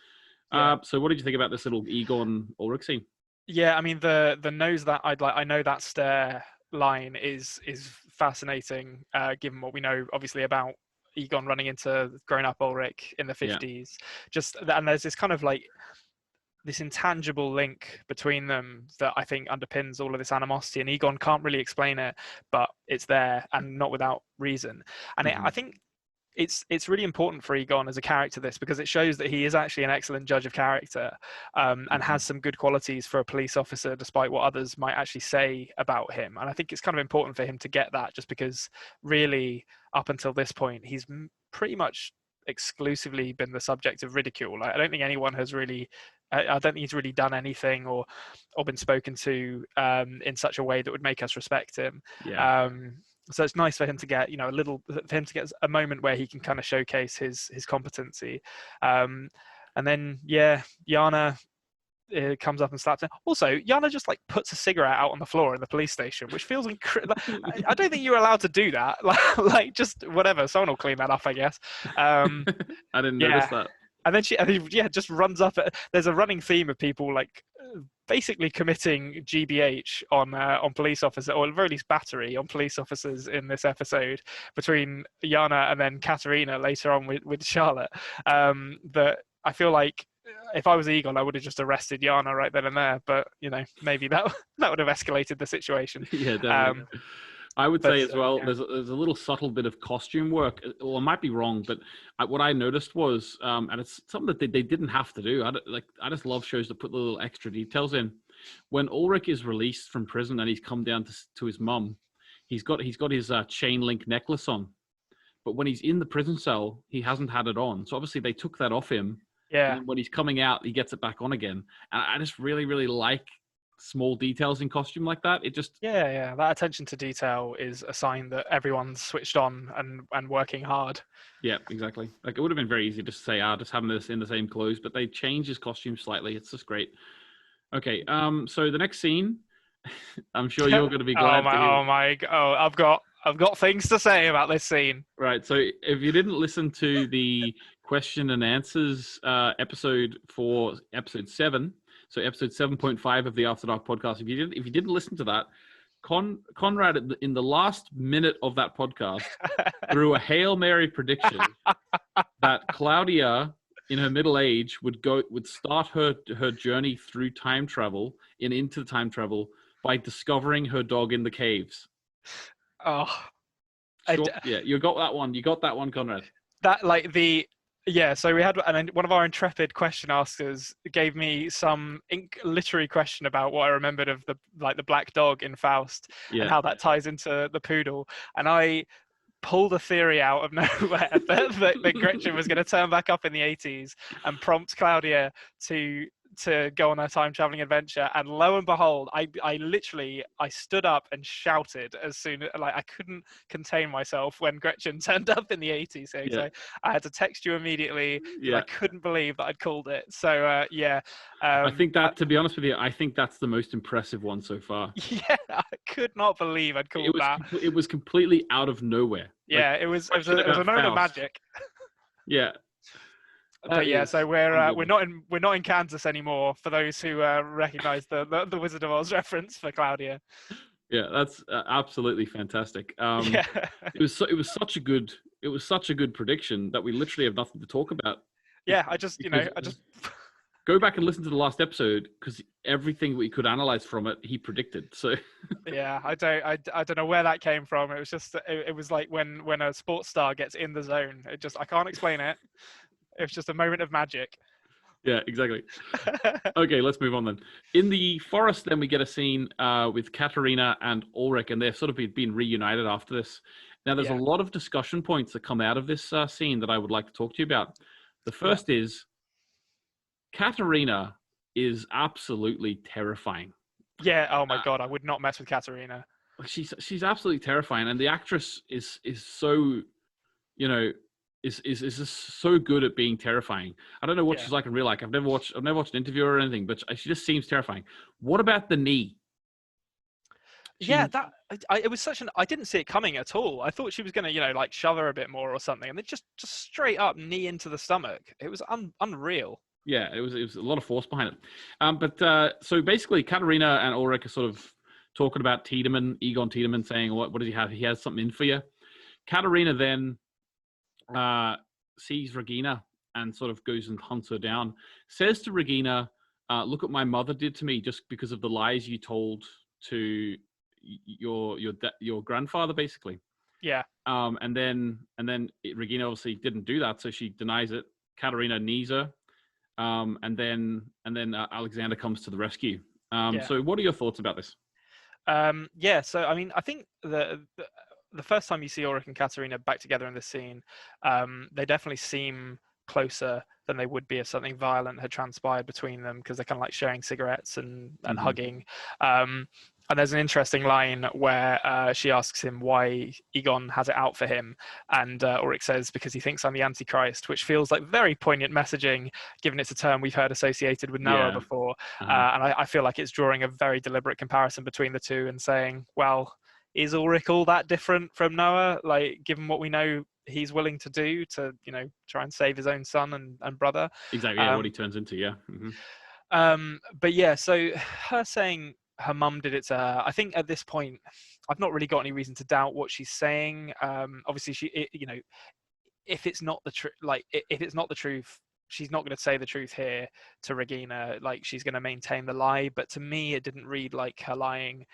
Yeah. So what did you think about this little Egon Ulrich scene? Yeah, I mean the knows that I know that stare line is fascinating, given what we know obviously about Egon running into grown-up Ulrich in the 50s. And there's this kind of like this intangible link between them that I think underpins all of this animosity, and Egon can't really explain it, but it's there, and not without reason. And I think it's really important for Egon as a character, this, because it shows that he is actually an excellent judge of character, and has some good qualities for a police officer, despite what others might actually say about him. And I think it's kind of important for him to get that, just because really up until this point he's pretty much exclusively been the subject of ridicule. Like, I don't think anyone has really I don't think he's really done anything or been spoken to in such a way that would make us respect him. So it's nice for him to get, a moment where he can kind of showcase his competency. And then, Yana comes up and slaps him. Also, Yana just like puts a cigarette out on the floor in the police station, which feels incredible. I don't think you're allowed to do that. Like just whatever, someone will clean that up, I guess. I didn't notice that. And then she just runs up. There's a running theme of people like basically committing GBH on police officers, or at the very least battery on police officers in this episode, between Yana and then Katerina later on with Charlotte. That I feel like if I was Egon, I would have just arrested Yana right then and there. But maybe that would have escalated the situation. Yeah, definitely. I would say as well, there's a little subtle bit of costume work. Well, I might be wrong, but what I noticed was, and it's something that they didn't have to do. I just love shows that put the little extra details in. When Ulrich is released from prison and he's come down to his mum, he's got his chain link necklace on, but when he's in the prison cell, he hasn't had it on. So obviously they took that off him. Yeah. And when he's coming out, he gets it back on again. And I just really, really like small details in costume like that. It just that attention to detail is a sign that everyone's switched on and working hard. Yeah, exactly. Like, it would have been very easy to say, just having this in the same clothes, but they changed his costume slightly. It's just great. Okay, so the next scene, I'm sure you're going to be glad to hear. I've got things to say about this scene. Right, so if you didn't listen to the question and answers episode for episode 7, so episode 7.5 of the After Dark podcast, if you didn't listen to that, Konrad in the last minute of that podcast threw a Hail Mary prediction that Claudia in her middle age would start her journey through time travel and into time travel by discovering her dog in the caves. Oh, sure. Yeah, you got that one. You got that one, Konrad. So we had, and one of our intrepid question askers gave me some literary question about what I remembered of the black dog in Faust and how that ties into the poodle. And I pulled a theory out of nowhere that Gretchen was going to turn back up in the 80s and prompt Claudia to go on a time traveling adventure, and lo and behold, I literally stood up and shouted as soon as I couldn't contain myself when Gretchen turned up in the 80s. So I had to text you immediately. I couldn't believe that I'd called it. So I think that, to be honest with you, I think that's the most impressive one so far. Yeah, I could not believe I'd called that. It was completely out of nowhere. Yeah, it was a moment of magic. Yeah. But so we're not in Kansas anymore. For those who recognize the Wizard of Oz reference for Claudia. Yeah, that's absolutely fantastic. It was such a good prediction that we literally have nothing to talk about. Yeah, I just go back and listen to the last episode, because everything we could analyze from it, he predicted. So yeah, I don't know where that came from. It was just it was like when a sports star gets in the zone. I can't explain it. It was just a moment of magic. Yeah, exactly. Okay, let's move on then. In the forest, then we get a scene with Katerina and Ulrich, and they've sort of been reunited after this. Now, there's a lot of discussion points that come out of this scene that I would like to talk to you about. The first is Katerina is absolutely terrifying. Yeah. Oh my God, I would not mess with Katerina. She's absolutely terrifying, and the actress is so, is just so good at being terrifying. I don't know what she's like in real life. I've never watched an interview or anything, but she just seems terrifying. What about the knee? It was I didn't see it coming at all. I thought she was going to, shove her a bit more or something, and then just straight up knee into the stomach. It was unreal. Yeah, it was a lot of force behind it. So basically, Katerina and Ulrich are sort of talking about Egon Tiedemann, saying, what does he have? He has something in for you. Katerina then sees Regina and sort of goes and hunts her down. Says to Regina, look what my mother did to me just because of the lies you told to your grandfather, basically. Yeah. And then Regina obviously didn't do that, so she denies it. Katerina knees her, and then Alexander comes to the rescue. So what are your thoughts about this? Yeah, so I mean, I think the first time you see Ulrich and Katerina back together in this scene, they definitely seem closer than they would be if something violent had transpired between them, because they're kind of like sharing cigarettes and hugging. And there's an interesting line where she asks him why Egon has it out for him, and Ulrich says because he thinks I'm the Antichrist, which feels like very poignant messaging, given it's a term we've heard associated with Noah before. And I feel like it's drawing a very deliberate comparison between the two and saying, well, is Ulrich all that different from Noah? Like, given what we know he's willing to do to, try and save his own son and brother. Exactly, what he turns into, But yeah, so her saying her mum did it to her, I think at this point, I've not really got any reason to doubt what she's saying. Obviously, if it's not the truth, if it's not the truth, she's not going to say the truth here to Regina. Like, she's going to maintain the lie. But to me, it didn't read like her lying.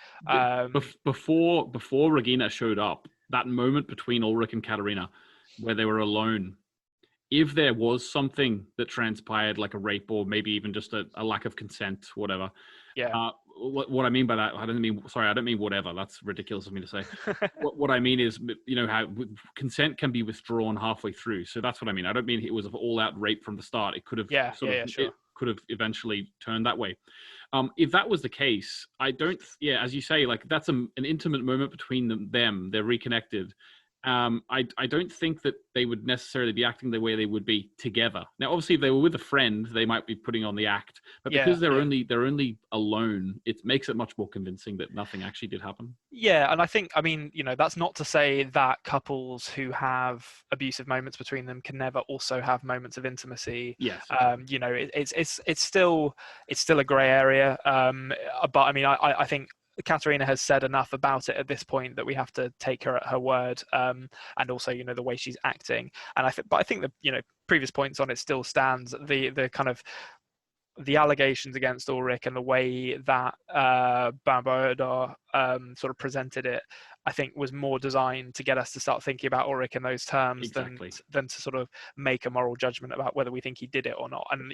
Before Regina showed up, that moment between Ulrich and Katerina, where they were alone, if there was something that transpired, like a rape or maybe even just a lack of consent, whatever. Yeah. What I mean by that, I don't mean whatever. That's ridiculous of me to say. what I mean is, how consent can be withdrawn halfway through. So that's what I mean. I don't mean it was an all-out rape from the start. It could have sure. It could have eventually turned that way. If that was the case, I don't. Yeah, as you say, like that's an intimate moment between them. They're reconnected. I don't think that they would necessarily be acting the way they would be together. Now, obviously, if they were with a friend, they might be putting on the act. But because they're only alone, it makes it much more convincing that nothing actually did happen. Yeah, and I think, that's not to say that couples who have abusive moments between them can never also have moments of intimacy. Yes. It's still a grey area. But I think Katerina has said enough about it at this point that we have to take her at her word, and also the way she's acting. And I think the previous points on it still stands. The kind of the allegations against Ulrich and the way that Bambaudar sort of presented it, I think was more designed to get us to start thinking about Ulrich in those terms than to sort of make a moral judgment about whether we think he did it or not. And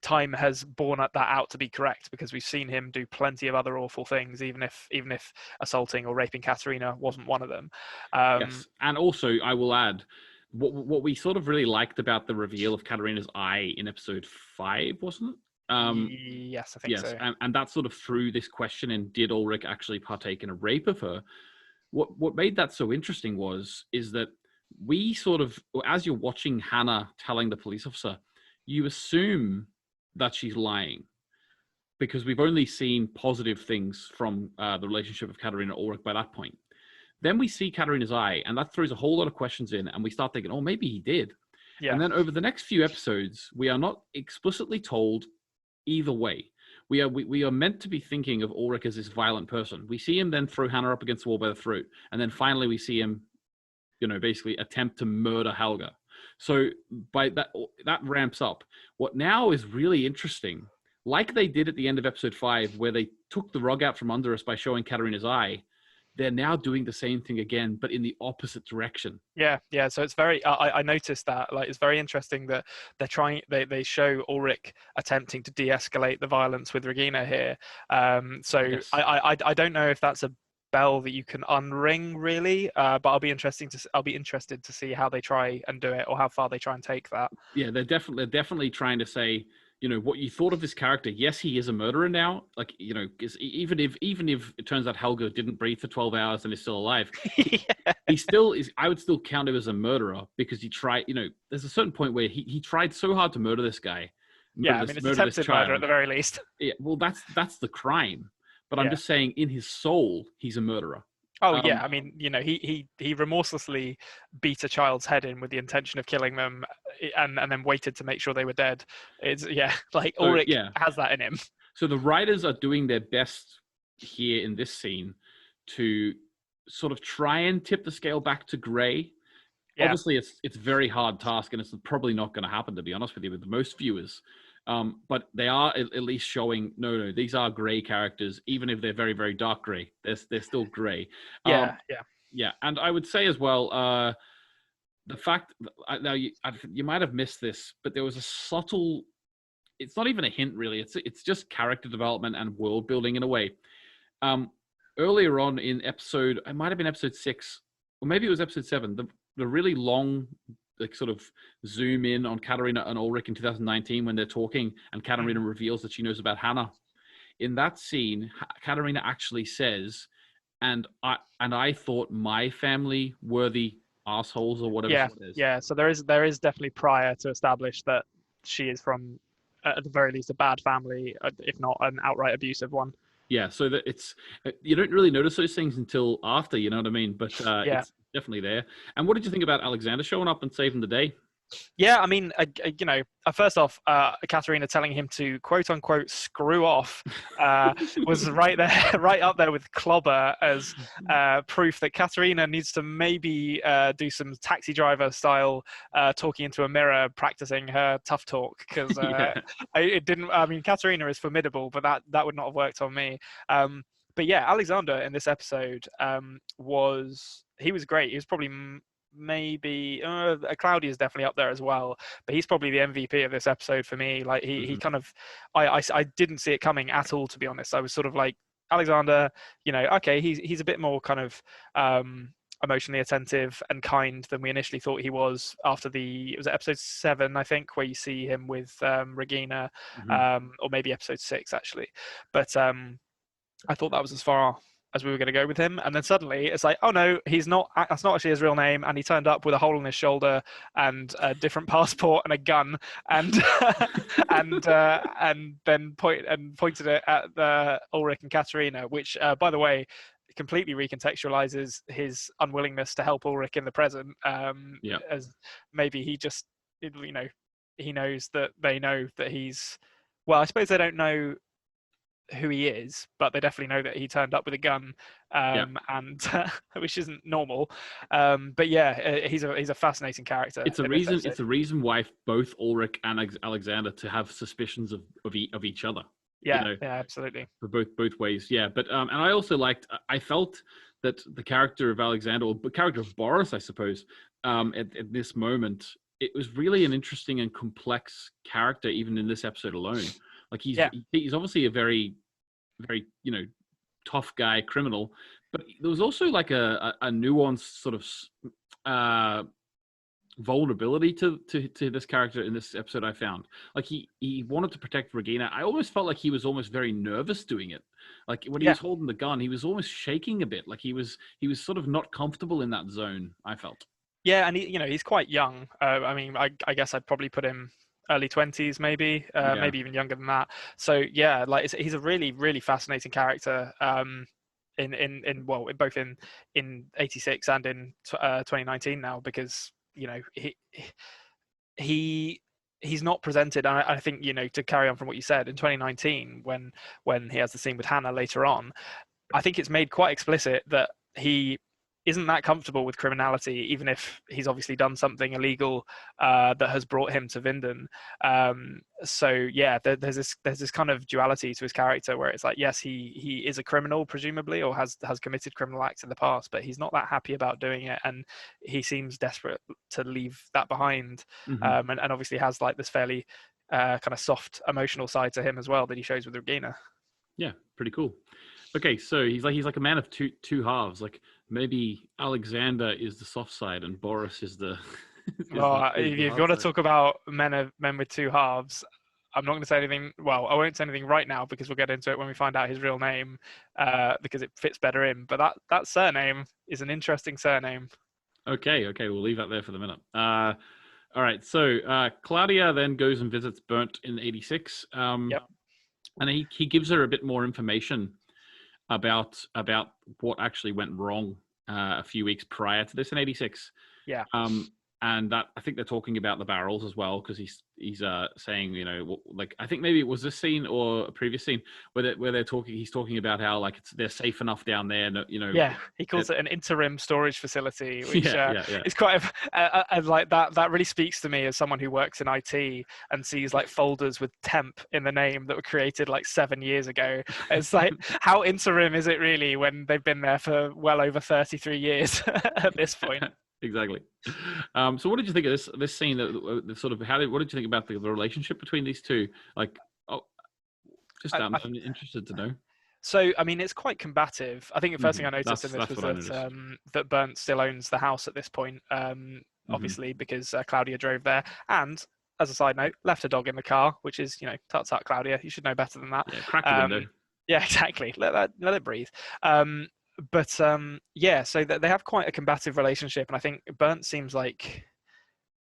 time has borne that out to be correct, because we've seen him do plenty of other awful things, even if assaulting or raping Katerina wasn't one of them. Yes, and also I will add, what we sort of really liked about the reveal of Katerina's eye in episode 5, wasn't it? Yes, I think so. And that sort of threw this question in: did Ulrich actually partake in a rape of her? What made that so interesting is that we sort of, as you're watching Hannah telling the police officer, you assume that she's lying, because we've only seen positive things from the relationship of Katerina and Ulrich by that point. Then we see Katerina's eye, and that throws a whole lot of questions in, and we start thinking, oh, maybe he did. Yeah. And then over the next few episodes, we are not explicitly told either way. We are meant to be thinking of Ulrich as this violent person. We see him then throw Hannah up against the wall by the throat, and then finally we see him, basically attempt to murder Helga. So by that ramps up. What now is really interesting, like they did at the end of episode 5, where they took the rug out from under us by showing Katerina's eye, they're now doing the same thing again, but in the opposite direction. Yeah. So it's very, I noticed that, like, it's very interesting that they show Ulrich attempting to de-escalate the violence with Regina here. Yes. I don't know if that's a bell that you can unring, really, but I'll be interested to see how they try and do it, or how far they try and take that. Yeah, they're definitely trying to say, what you thought of this character. Yes, he is a murderer now. Like, because even if it turns out Helga didn't breathe for 12 hours and is still alive, he still is. I would still count him as a murderer, because he tried. There's a certain point where he tried so hard to murder this guy. It's attempted murder at the very least. Yeah, well, that's the crime. But I'm just saying, in his soul, he's a murderer. Oh, yeah. He remorselessly beat a child's head in with the intention of killing them, and then waited to make sure they were dead. Ulrich has that in him. So the writers are doing their best here in this scene to sort of try and tip the scale back to gray. Yeah. Obviously, it's a very hard task, and it's probably not going to happen, to be honest with you, with most viewers. But they are at least showing no, these are gray characters, even if they're very, very dark gray. They're still gray. Yeah. Yeah, and I would say as well, the fact now you might have missed this, but there was a subtle. It's not even a hint, really. It's just character development and world building in a way. Earlier on in episode, it might have been episode 6, or maybe it was episode 7. The really long, like, sort of zoom in on Katarina and Ulrich in 2019 when they're talking, and Katarina reveals that she knows about Hannah. In that scene, Katarina actually says, "And I thought my family were the assholes," or whatever it is. Yeah. So there is definitely prior to establish that she is from, at the very least, a bad family, if not an outright abusive one. Yeah, so that it's you don't really notice those things until after, you know what I mean? But it's definitely there. And what did you think about Alexander showing up and saving the day? Yeah, I mean, first off, Katerina telling him to quote unquote screw off was right up there with clobber as proof that Katerina needs to maybe do some taxi driver style talking into a mirror, practicing her tough talk, because it didn't. I mean, Katerina is formidable, but that would not have worked on me. But yeah, Alexander in this episode was great. He was probably maybe Claudia is definitely up there as well, but he's probably the MVP of this episode for me. Like he kind of, I didn't see it coming at all, to be honest. I was sort of like, Alexander, okay, he's a bit more kind of emotionally attentive and kind than we initially thought he was after it was episode 7, I think, where you see him with Regina, or maybe episode 6 actually. But I thought that was as far as we were going to go with him, and then suddenly it's like, oh no, that's not actually his real name, and he turned up with a hole in his shoulder and a different passport and a gun, and and then pointed it at Ulrich and Katerina, which by the way completely recontextualizes his unwillingness to help Ulrich in the present, as maybe he just, he knows that they know that he's, well, I suppose they don't know who he is, but they definitely know that he turned up with a gun, and which isn't normal. But yeah, he's a fascinating character. It's a reason why both Ulrich and Alexander to have suspicions of each other. Yeah, absolutely. For both ways. Yeah, but and I also I felt that the character of Alexander, or the character of Boris, I suppose, at this moment, it was really an interesting and complex character, even in this episode alone. Like he's obviously a very, very, tough guy, criminal, but there was also like a nuanced sort of vulnerability to this character in this episode. I found like he wanted to protect Regina. I almost felt like he was almost very nervous doing it. Like when he was holding the gun, he was almost shaking a bit. Like he was sort of not comfortable in that zone, I felt. Yeah, and he's quite young. I mean, I guess I'd probably put him early 20s, maybe even younger than that. So yeah, like he's a really, really fascinating character. In both in 86 and in 2019 now, because he's not presented. And I think to carry on from what you said, in 2019 when he has the scene with Hannah later on, I think it's made quite explicit that he isn't that comfortable with criminality, even if he's obviously done something illegal that has brought him to Vinden. So yeah, there's this kind of duality to his character where it's like, yes, he is a criminal presumably, or has committed criminal acts in the past, but he's not that happy about doing it, and he seems desperate to leave that behind. And obviously has like this fairly kind of soft emotional side to him as well that he shows with Regina. Yeah, pretty cool. Okay, so he's like a man of two halves. Like maybe Alexander is the soft side and Boris is the. If you want to talk about men with two halves, I'm not going to say anything. Well, I won't say anything right now because we'll get into it when we find out his real name, because it fits better in. But that surname is an interesting surname. Okay, we'll leave that there for the minute. All right, so Claudia then goes and visits Bernd in '86. Yep. And he gives her a bit more information about what actually went wrong a few weeks prior to this in '86. Yeah. and that I think they're talking about the barrels as well, because he's saying, like, I think maybe it was this scene or a previous scene where he's talking about how, like, they're safe enough down there, and Yeah, he calls it an interim storage facility, which yeah. is quite like that really speaks to me as someone who works in IT and sees like folders with temp in the name that were created like 7 years ago. It's like, how interim is it really when they've been there for well over 33 years at this point? Exactly. So what did you think of this scene? The sort of what did you think about the relationship between these two? Like, I'm interested to know. So, I mean, it's quite combative. I think the first thing I noticed in this was that Bernd still owns the house at this point, obviously, because Claudia drove there. And, as a side note, left a dog in the car, which is, tut tut, Claudia. You should know better than that. Yeah, crack the window. Yeah, exactly. Let it breathe. Yeah, so they have quite a combative relationship. And I think Bernd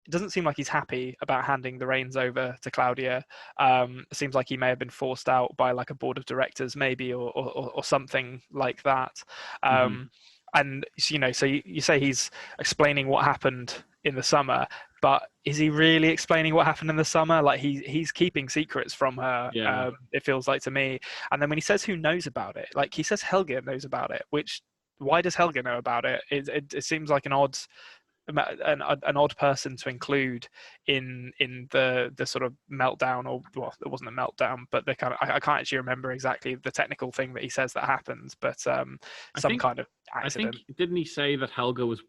it doesn't seem like he's happy about handing the reins over to Claudia. It seems like he may have been forced out by like a board of directors, maybe, or something like that. And so you say he's explaining what happened in the summer, but is he really explaining what happened in the summer? Like he's keeping secrets from her. Yeah. It feels like to me. And then when he says who knows about it, like he says Helge knows about it. Which why does Helge know about it? It seems like an odd person to include in the sort of meltdown, or well, it wasn't a meltdown, but the kind of I can't actually remember exactly the technical thing that he says that happens, but some kind of accident. I think, didn't he say that Helga was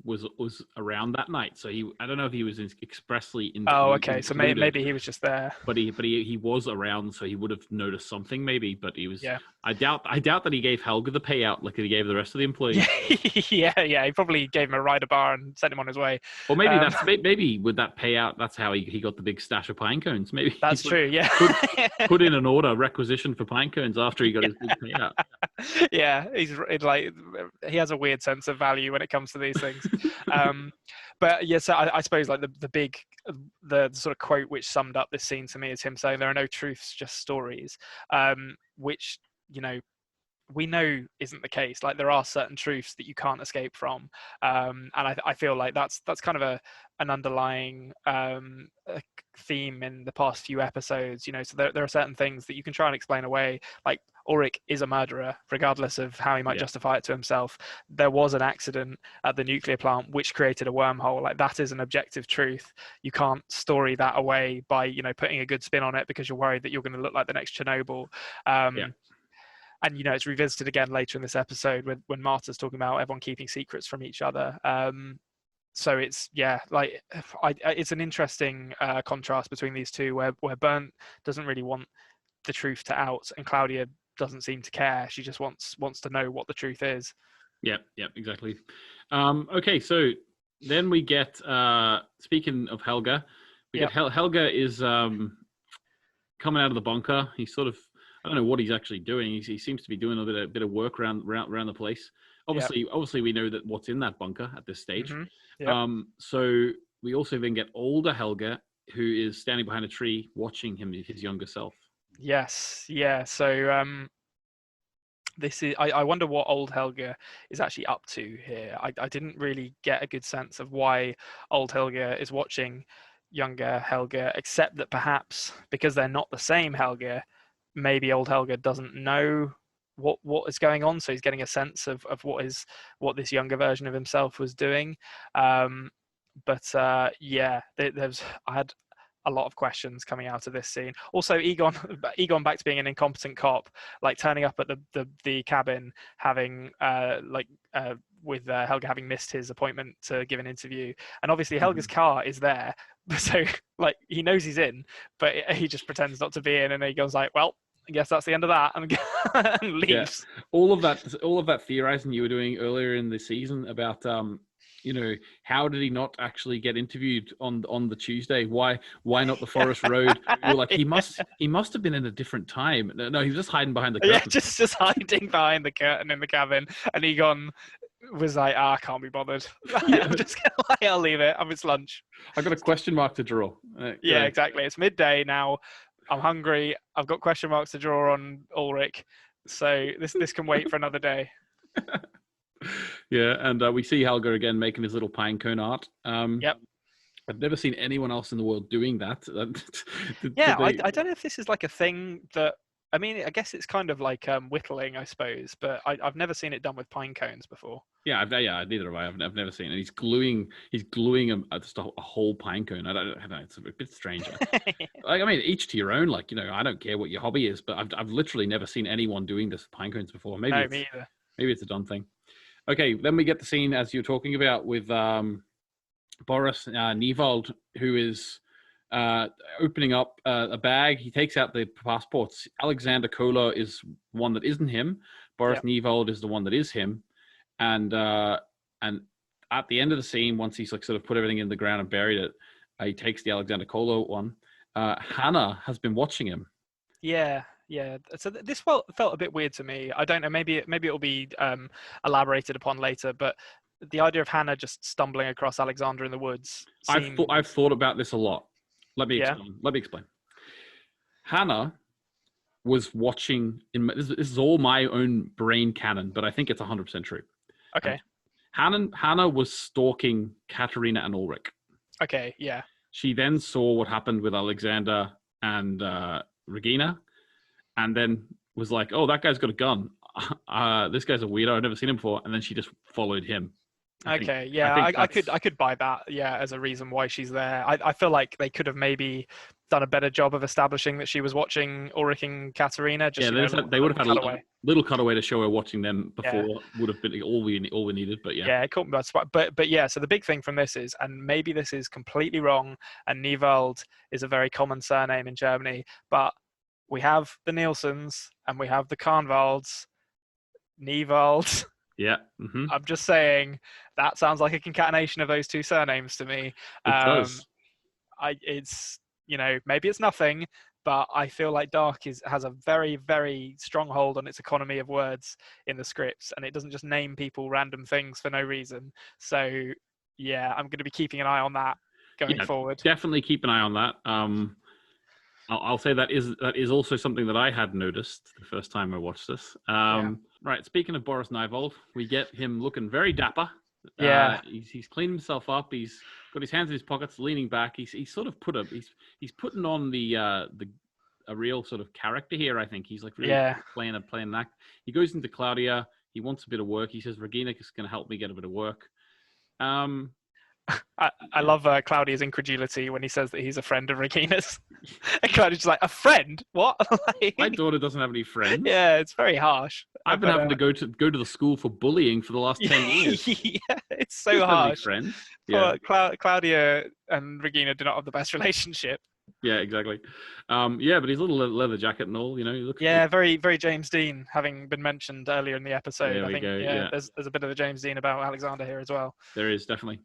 around that night? So I don't know if he was expressly included. Oh, okay. So maybe he was just there. But he was around, so he would have noticed something, maybe. But he was. Yeah. I doubt that he gave Helga the payout like he gave the rest of the employees. Yeah. He probably gave him a ride a bar and sent him on his way. Or maybe maybe with that payout, that's how he got the big stash of pine cones. Maybe that's true. Yeah. Put in an order requison for pine cones after he got his big payout. Yeah, he has a weird sense of value when it comes to these things. But yeah, so I suppose like the sort of quote which summed up this scene to me is him saying there are no truths, just stories, which we know isn't the case. Like there are certain truths that you can't escape from, and I feel like that's kind of an underlying theme in the past few episodes. So there are certain things that you can try and explain away, like Ulrich is a murderer, regardless of how he might justify it to himself. There was an accident at the nuclear plant which created a wormhole. Like that is an objective truth. You can't story that away by putting a good spin on it because you're worried that you're going to look like the next Chernobyl. And it's revisited again later in this episode when Marta's talking about everyone keeping secrets from each other. So it's it's an interesting contrast between these two, where Bernd doesn't really want the truth to out, and Claudia doesn't seem to care. She just wants to know what the truth is. Yeah, exactly. Okay, so then we get speaking of Helga, get Helga is coming out of the bunker. He's sort of, I don't know what he's actually doing. He seems to be doing a bit of work around the place. Obviously, we know that what's in that bunker at this stage. So we also then get older Helga, who is standing behind a tree watching his younger self. Yes, yeah. So this is. I wonder what old Helga is actually up to here. I didn't really get a good sense of why old Helga is watching younger Helga, except that perhaps because they're not the same Helga, maybe old Helga doesn't know what is going on, so he's getting a sense of what this younger version of himself was doing. I had a lot of questions coming out of this scene. Also, Egon back to being an incompetent cop, like turning up at the cabin, having with Helga having missed his appointment to give an interview, and obviously Helga's car is there, so like he knows he's in, but he just pretends not to be in, and Egon's like, well, I guess that's the end of that, and leaves. Yeah. All of that theorizing you were doing earlier in the season about how did he not actually get interviewed on the Tuesday? Why not the Forest Road? You're like, he must have been in a different time. No, he was just hiding behind the curtain. Yeah, just hiding behind the curtain in the cabin, and Egon was like, I can't be bothered. I'm just gonna I'll leave it. It's lunch. I've got a question mark to draw. Yeah, exactly. It's midday now. I'm hungry. I've got question marks to draw on Ulrich, so this can wait for another day. Yeah, and we see Helga again making his little pine cone art. Yep. I've never seen anyone else in the world doing that. Yeah, I don't know if this is like a thing that. I mean, I guess it's kind of like whittling, I suppose, but I've never seen it done with pine cones before. Yeah, neither have I. I've never seen it. He's gluing just a whole pine cone. I don't know. It's a bit strange. Like, I mean, each to your own. Like, I don't care what your hobby is, but I've literally never seen anyone doing this with pine cones before. No, me either. Maybe it's a done thing. Okay, then we get the scene as you're talking about with Boris Niewald, who is opening up a bag. He takes out the passports. Alexander Kolar is one that isn't him. Boris Niewald is the one that is him. And at the end of the scene, once he's like sort of put everything in the ground and buried it, he takes the Alexander Kolar one. Hannah has been watching him. Yeah. So this felt a bit weird to me. I don't know. Maybe it'll be elaborated upon later. But the idea of Hannah just stumbling across Alexander in the woods. I've thought about this a lot. Let me explain. Hannah was watching. This is all my own brain canon, but I think it's 100% true. Okay. Hannah was stalking Katerina and Ulrich. Okay. Yeah. She then saw what happened with Alexander and Regina, and then was like, "Oh, that guy's got a gun. This guy's a weirdo. I've never seen him before." And then she just followed him. I could buy that. Yeah, as a reason why she's there. I feel like they could have maybe done a better job of establishing that she was watching Ulrich and Katerina. They would have had a little cutaway to show her watching them before. Would have been all we needed. But yeah, it caught me by surprise. But yeah, so the big thing from this is, and maybe this is completely wrong, and Niewald is a very common surname in Germany, but we have the Nielsens and we have the Konrads. Niewald. Yeah. Mm-hmm. I'm just saying that sounds like a concatenation of those two surnames to me. It does. It's, maybe it's nothing, but I feel like Dark has a very, very strong hold on its economy of words in the scripts, and it doesn't just name people random things for no reason. So yeah, I'm going to be keeping an eye on that going forward. Definitely keep an eye on that. I'll say that is also something that I had noticed the first time I watched this. Right. Speaking of Boris Niewald, we get him looking very dapper. Yeah. He's cleaned himself up. He's got his hands in his pockets, leaning back. He's sort of he's putting on a real sort of character here. I think he's like really playing an act. He goes into Claudia. He wants a bit of work. He says Regina is going to help me get a bit of work. I love Claudia's incredulity when he says that he's a friend of Regina's. And Claudia's just like, a friend? What? My daughter doesn't have any friends. Yeah, it's very harsh. I've been having to go to the school for bullying for the last 10 years. Yeah, it's so harsh. Friends. Yeah. Claudia and Regina do not have the best relationship. Yeah, exactly. But his little leather jacket and all, he looks. Yeah, very, very James Dean, having been mentioned earlier in the episode. There we go. Yeah, there's a bit of a James Dean about Alexander here as well. There is, definitely.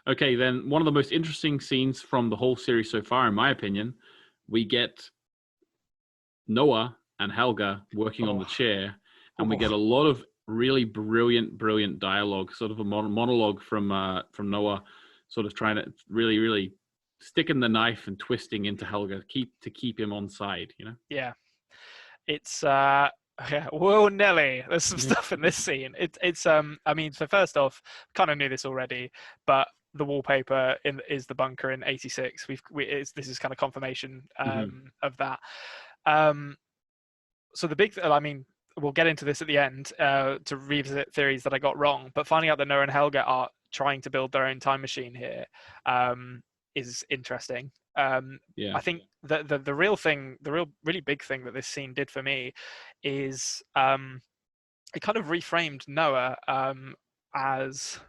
Okay, then one of the most interesting scenes from the whole series so far, in my opinion, we get Noah and Helga working on the chair, and we get a lot of really brilliant dialogue, sort of a monologue from Noah, sort of trying to really, really sticking the knife and twisting into Helga to keep him on side, Yeah, it's whoa, Nelly. There's some stuff in this scene. It's I mean, so first off, kind of knew this already, but the wallpaper is the bunker in '86. This is kind of confirmation of that. So the big, I mean, we'll get into this at the end to revisit theories that I got wrong. But finding out that Noah and Helga are trying to build their own time machine here is interesting. I think the real really big thing that this scene did for me is it kind of reframed Noah as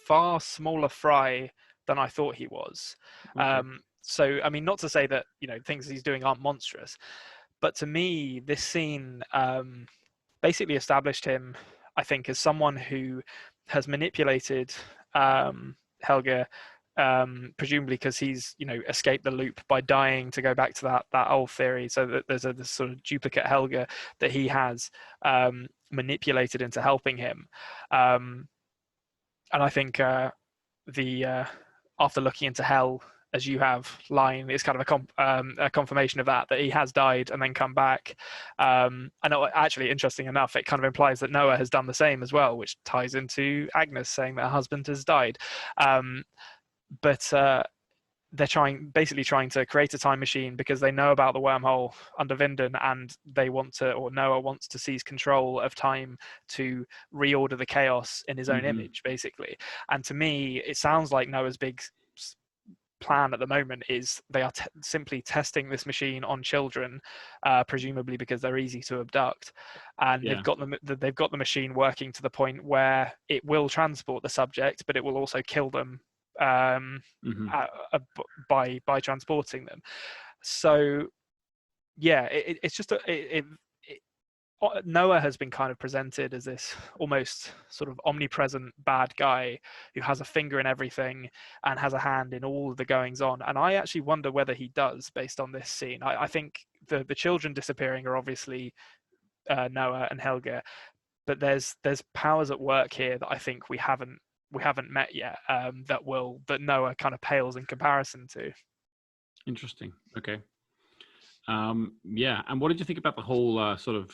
far smaller fry than I thought he was. Okay. So I mean, not to say that things he's doing aren't monstrous, but to me this scene basically established him, I think, as someone who has manipulated Helga, presumably because he's escaped the loop by dying to go back to that old theory, so that there's this sort of duplicate Helga that he has manipulated into helping him, and I think the after looking into hell as you have line is kind of a confirmation of that he has died and then come back. And actually, interesting enough, it kind of implies that Noah has done the same as well, which ties into Agnes saying that her husband has died. but they're basically trying to create a time machine because they know about the wormhole under Vinden, and Noah wants to seize control of time to reorder the chaos in his own image, basically. And to me, it sounds like Noah's big plan at the moment is they are simply testing this machine on children, presumably because they're easy to abduct, and they've got the machine working to the point where it will transport the subject, but it will also kill them by transporting them. So yeah, it's just Noah has been kind of presented as this almost sort of omnipresent bad guy who has a finger in everything and has a hand in all of the goings on. And I actually wonder whether he does, based on this scene. I think the children disappearing are obviously Noah and Helge, but there's powers at work here that I think we haven't met yet, that Noah kind of pales in comparison to. Interesting. Okay. Yeah. And what did you think about the whole sort of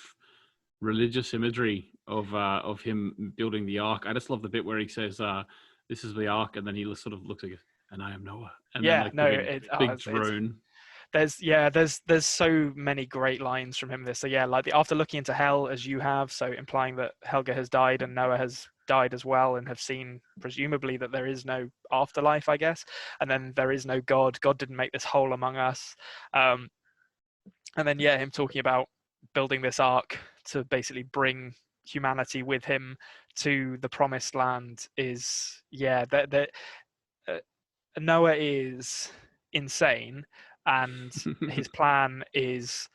religious imagery of him building the ark? I just love the bit where he says, "This is the ark," and then he sort of looks like, "And I am Noah." And then, like, big drone. There's so many great lines from him. So yeah, like after looking into hell as you have, so implying that Helge has died and Noah has died as well, and have seen presumably that there is no afterlife, I guess, and then there is no God. God didn't make this hole among us. And then him talking about building this ark to basically bring humanity with him to the promised land is Noah is insane, and his plan is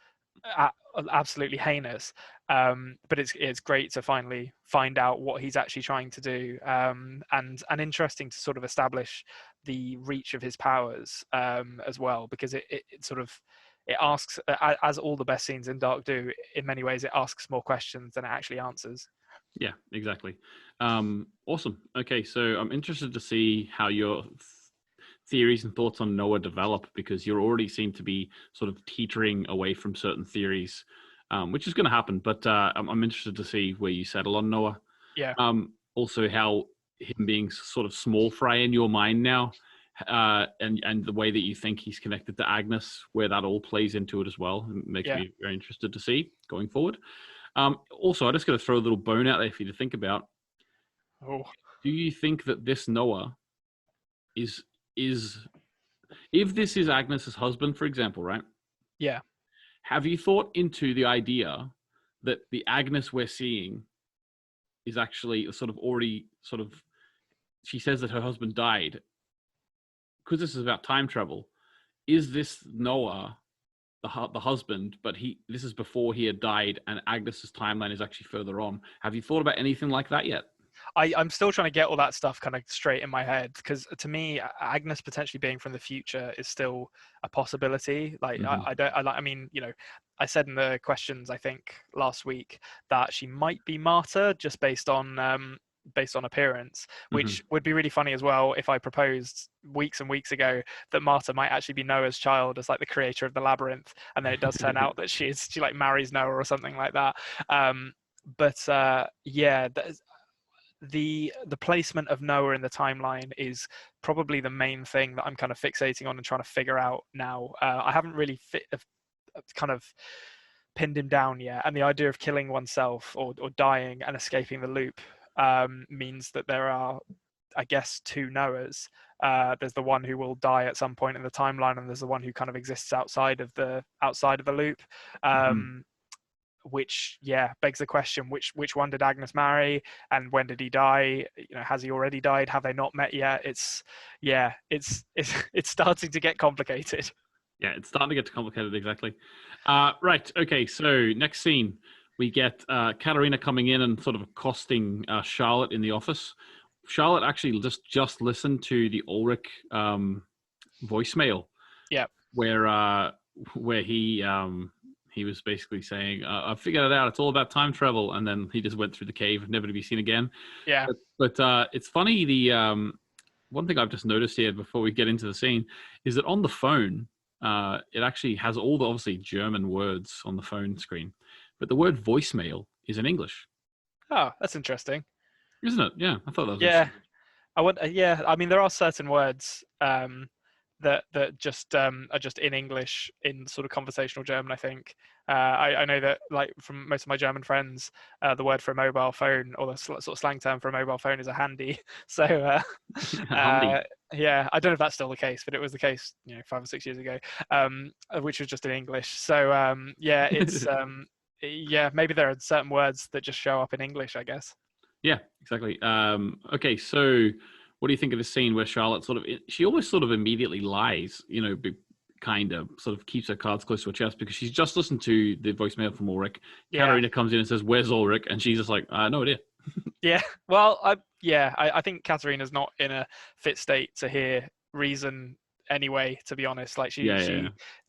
absolutely heinous, but it's great to finally find out what he's actually trying to do, and interesting to sort of establish the reach of his powers as well, because it sort of it asks, as all the best scenes in Dark do, in many ways it asks more questions than it actually answers. Yeah, exactly. Awesome. Okay, so I'm interested to see how your theories and thoughts on Noah develop, because you already seem to be sort of teetering away from certain theories, which is going to happen. But I'm interested to see where you settle on Noah. Yeah. Also, how him being sort of small fry in your mind now, and the way that you think he's connected to Agnes, where that all plays into it as well, it makes me very interested to see going forward. Also, I just got to throw a little bone out there for you to think about. Oh. Do you think that this Noah is if this is Agnes's husband, for example, right? Yeah. Have you thought into the idea that the Agnes we're seeing is actually sort of already sort of, she says that her husband died, because this is about time travel. Is this Noah the husband, but this is before he had died, and Agnes's timeline is actually further on? Have you thought about anything like that yet? I'm still trying to get all that stuff kind of straight in my head, because to me, Agnes potentially being from the future is still a possibility. Like, I mean, I said in the questions, I think last week, that she might be Marta just based on appearance, which would be really funny as well if I proposed weeks and weeks ago that Marta might actually be Noah's child, as like the creator of the labyrinth, and then it does turn out that she like marries Noah or something like that. The placement of Noah in the timeline is probably the main thing that I'm kind of fixating on and trying to figure out now. I haven't really kind of pinned him down yet, and the idea of killing oneself or dying and escaping the loop means that there are, I guess, two Noahs. There's the one who will die at some point in the timeline, and there's the one who kind of exists outside of the loop. Which begs the question, which one did Agnes marry, and when did he die? Has he already died? Have they not met yet? It's starting to get complicated. Yeah, it's starting to get complicated, exactly. Right, okay, so next scene, we get Katarina coming in and sort of accosting Charlotte in the office. Charlotte actually just listened to the Ulrich voicemail. Yeah. Where he was basically saying, I figured it out, it's all about time travel, and then he just went through the cave, never to be seen again. Yeah. But it's funny, the one thing I've just noticed here before we get into the scene is that on the phone, it actually has all the obviously German words on the phone screen, but the word voicemail is in English. Oh, that's interesting. Isn't it? Yeah, I thought that was interesting. Yeah, I mean, there are certain words that just are just in English in sort of conversational German. I think I know that, like, from most of my German friends, the word for a mobile phone, or the sort of slang term for a mobile phone, is a handy. So Handy. yeah, I don't know if that's still the case, but it was the case, 5 or 6 years ago, which was just in English. So yeah, it's yeah, maybe there are certain words that just show up in English, I guess. Yeah, exactly. Okay, so what do you think of the scene where Charlotte she almost sort of immediately lies, kind of sort of keeps her cards close to her chest because she's just listened to the voicemail from Ulrich. Yeah. Katarina comes in and says, "Where's Ulrich?" And she's just like, "No idea." Yeah, well, I think Katarina's not in a fit state to hear reason anyway, to be honest. Like, she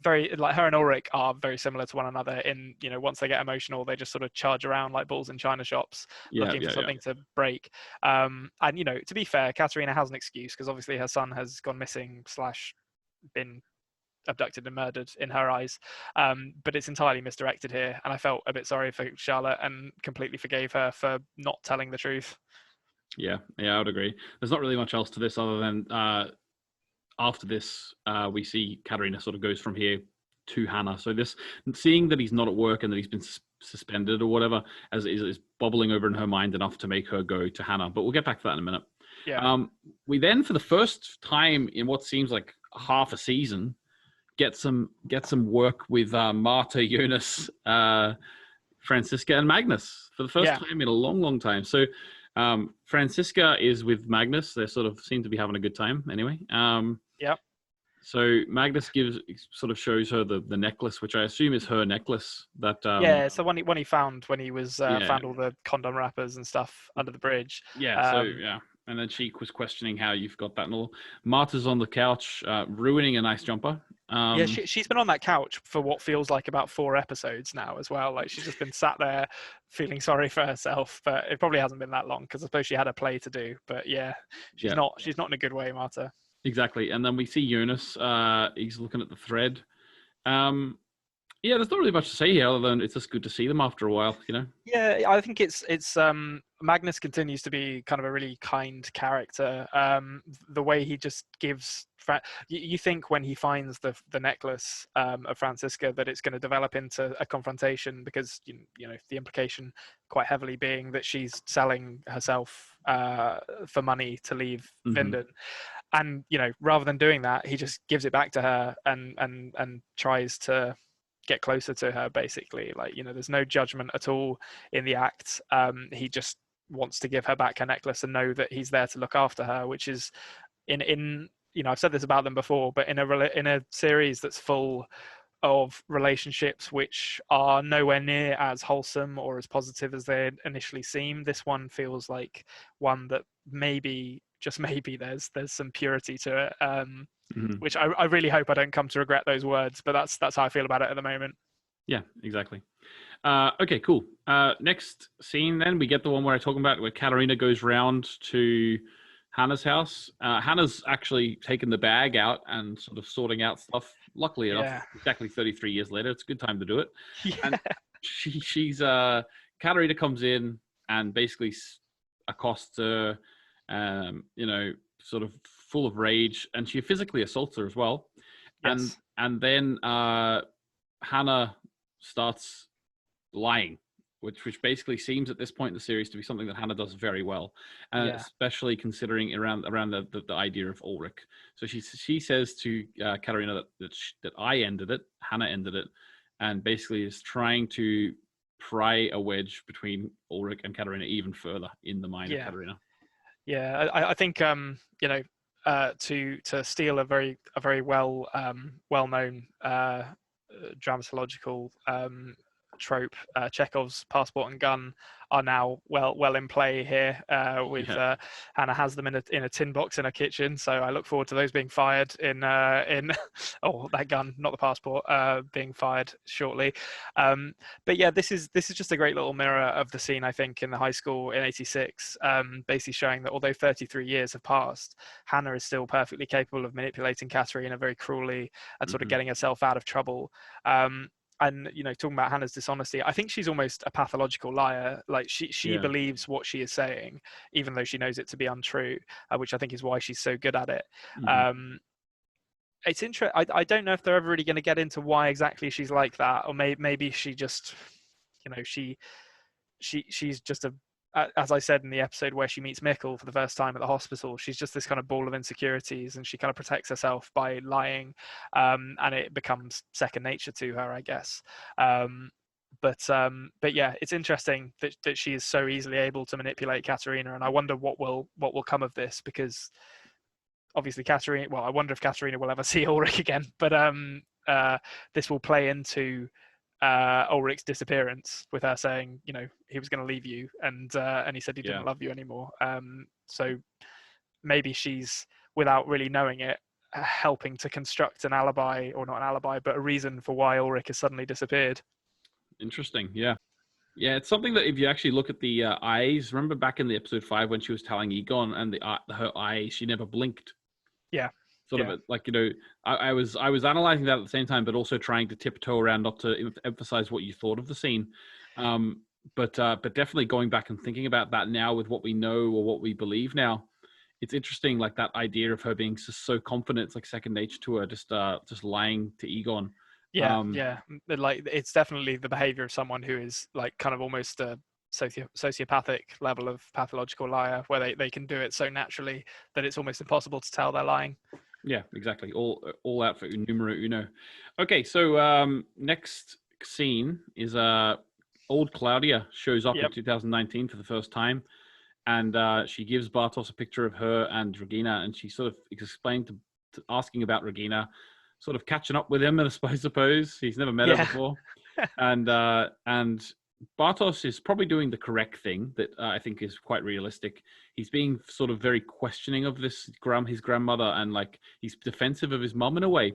very, like, her and Ulrich are very similar to one another in, once they get emotional, they just sort of charge around like bulls in china shops, looking for something to break. And, to be fair, Katarina has an excuse because obviously her son has gone missing / been abducted and murdered in her eyes, but it's entirely misdirected here, and I felt a bit sorry for Charlotte and completely forgave her for not telling the truth. Yeah, I would agree. There's not really much else to this other than after this, we see Katarina sort of goes from here to Hannah. So this, seeing that he's not at work and that he's been suspended or whatever, is bubbling over in her mind enough to make her go to Hannah. But we'll get back to that in a minute. Yeah. We then, for the first time in what seems like half a season, get some work with Marta, Jonas, Franziska, and Magnus for the first time in a long, long time. So Franziska is with Magnus. They sort of seem to be having a good time anyway. Yeah. So Magnus sort of shows her the necklace, which I assume is her necklace. That yeah. So when he found when he was found all the condom wrappers and stuff under the bridge. Yeah. So yeah. And then she was questioning how you've got that and all. Marta's on the couch, ruining a nice jumper. Yeah, she's been on that couch for what feels like about 4 episodes now as well. Like, she's just been sat there feeling sorry for herself, but it probably hasn't been that long because I suppose she had a play to do. But yeah, she's not in a good way, Marta. Exactly. And then we see Jonas. He's looking at the thread. Yeah, there's not really much to say here other than it's just good to see them after a while, Yeah, I think it's Magnus continues to be kind of a really kind character. The way he just gives, you think when he finds the necklace of Franziska that it's going to develop into a confrontation because the implication quite heavily being that she's selling herself for money to leave Vinden. And rather than doing that, he just gives it back to her and tries to get closer to her, basically. Like, there's no judgment at all in the act. He just wants to give her back her necklace and know that he's there to look after her, which is in I've said this about them before, but in a series that's full of relationships which are nowhere near as wholesome or as positive as they initially seem, this one feels like one that maybe, just maybe, there's some purity to it, which I really hope I don't come to regret those words, but that's how I feel about it at the moment. Yeah, exactly. Okay, cool. Next scene, then we get the one where I'm talking about, where Katarina goes round to Hannah's house. Hannah's actually taken the bag out and sort of sorting out stuff. Luckily enough, exactly 33 years later, it's a good time to do it. Yeah. And she's Katarina comes in and basically accosts her, sort of full of rage, and she physically assaults her as well. Yes. And then Hannah starts lying, which basically seems at this point in the series to be something that Hannah does very well, especially considering around the idea of Ulrich. So she says to Katarina that I ended it, Hannah ended it, and basically is trying to pry a wedge between Ulrich and Katarina even further in the mind of Katarina. Yeah, I think to steal a very well-known dramatological trope, Chekhov's passport and gun are now well in play here. Hannah has them in a tin box in her kitchen, so I look forward to those being fired in that gun, not the passport, being fired shortly. But yeah, this is just a great little mirror of the scene, I think, in the high school in '86, basically showing that although 33 years have passed, Hannah is still perfectly capable of manipulating Katerina very cruelly and sort of getting herself out of trouble. and talking about Hannah's dishonesty, I think she's almost a pathological liar. Like she Yeah. believes what she is saying, even though she knows it to be untrue, which I think is why she's so good at it. Mhm. It's interesting. I don't know if they're ever really going to get into why exactly she's like that, or maybe she just, she's just as I said in the episode where she meets Mikkel for the first time at the hospital, she's just this kind of ball of insecurities, and she kind of protects herself by lying, and it becomes second nature to her, I guess. But yeah, it's interesting that she is so easily able to manipulate Katerina, and I wonder what will come of this, because obviously Katerina. Well, I wonder if Katerina will ever see Ulrich again, but this will play into Ulrich's disappearance, with her saying, he was going to leave you, and he said he didn't love you anymore. So maybe she's, without really knowing it, helping to construct an alibi, or not an alibi, but a reason for why Ulrich has suddenly disappeared. Interesting. Yeah. Yeah, it's something that if you actually look at the eyes, remember back in the episode 5 when she was telling Egon, and her eyes, she never blinked. Yeah. Sort of like, I was analyzing that at the same time, but also trying to tiptoe around not to emphasize what you thought of the scene. But definitely going back and thinking about that now with what we know or what we believe now, it's interesting, like that idea of her being so confident, it's like second nature to her, just lying to Egon. Yeah, like it's definitely the behavior of someone who is like kind of almost a sociopathic level of pathological liar, where they can do it so naturally that it's almost impossible to tell they're lying. Yeah, exactly. All out for numero uno. Okay, so next scene is old Claudia shows up in 2019 for the first time, and she gives Bartos a picture of her and Regina, and she sort of explained to asking about Regina, sort of catching up with him, I suppose. He's never met her before. And Bartos is probably doing the correct thing that I think is quite realistic. He's being sort of very questioning of his grandmother, and like he's defensive of his mum in a way,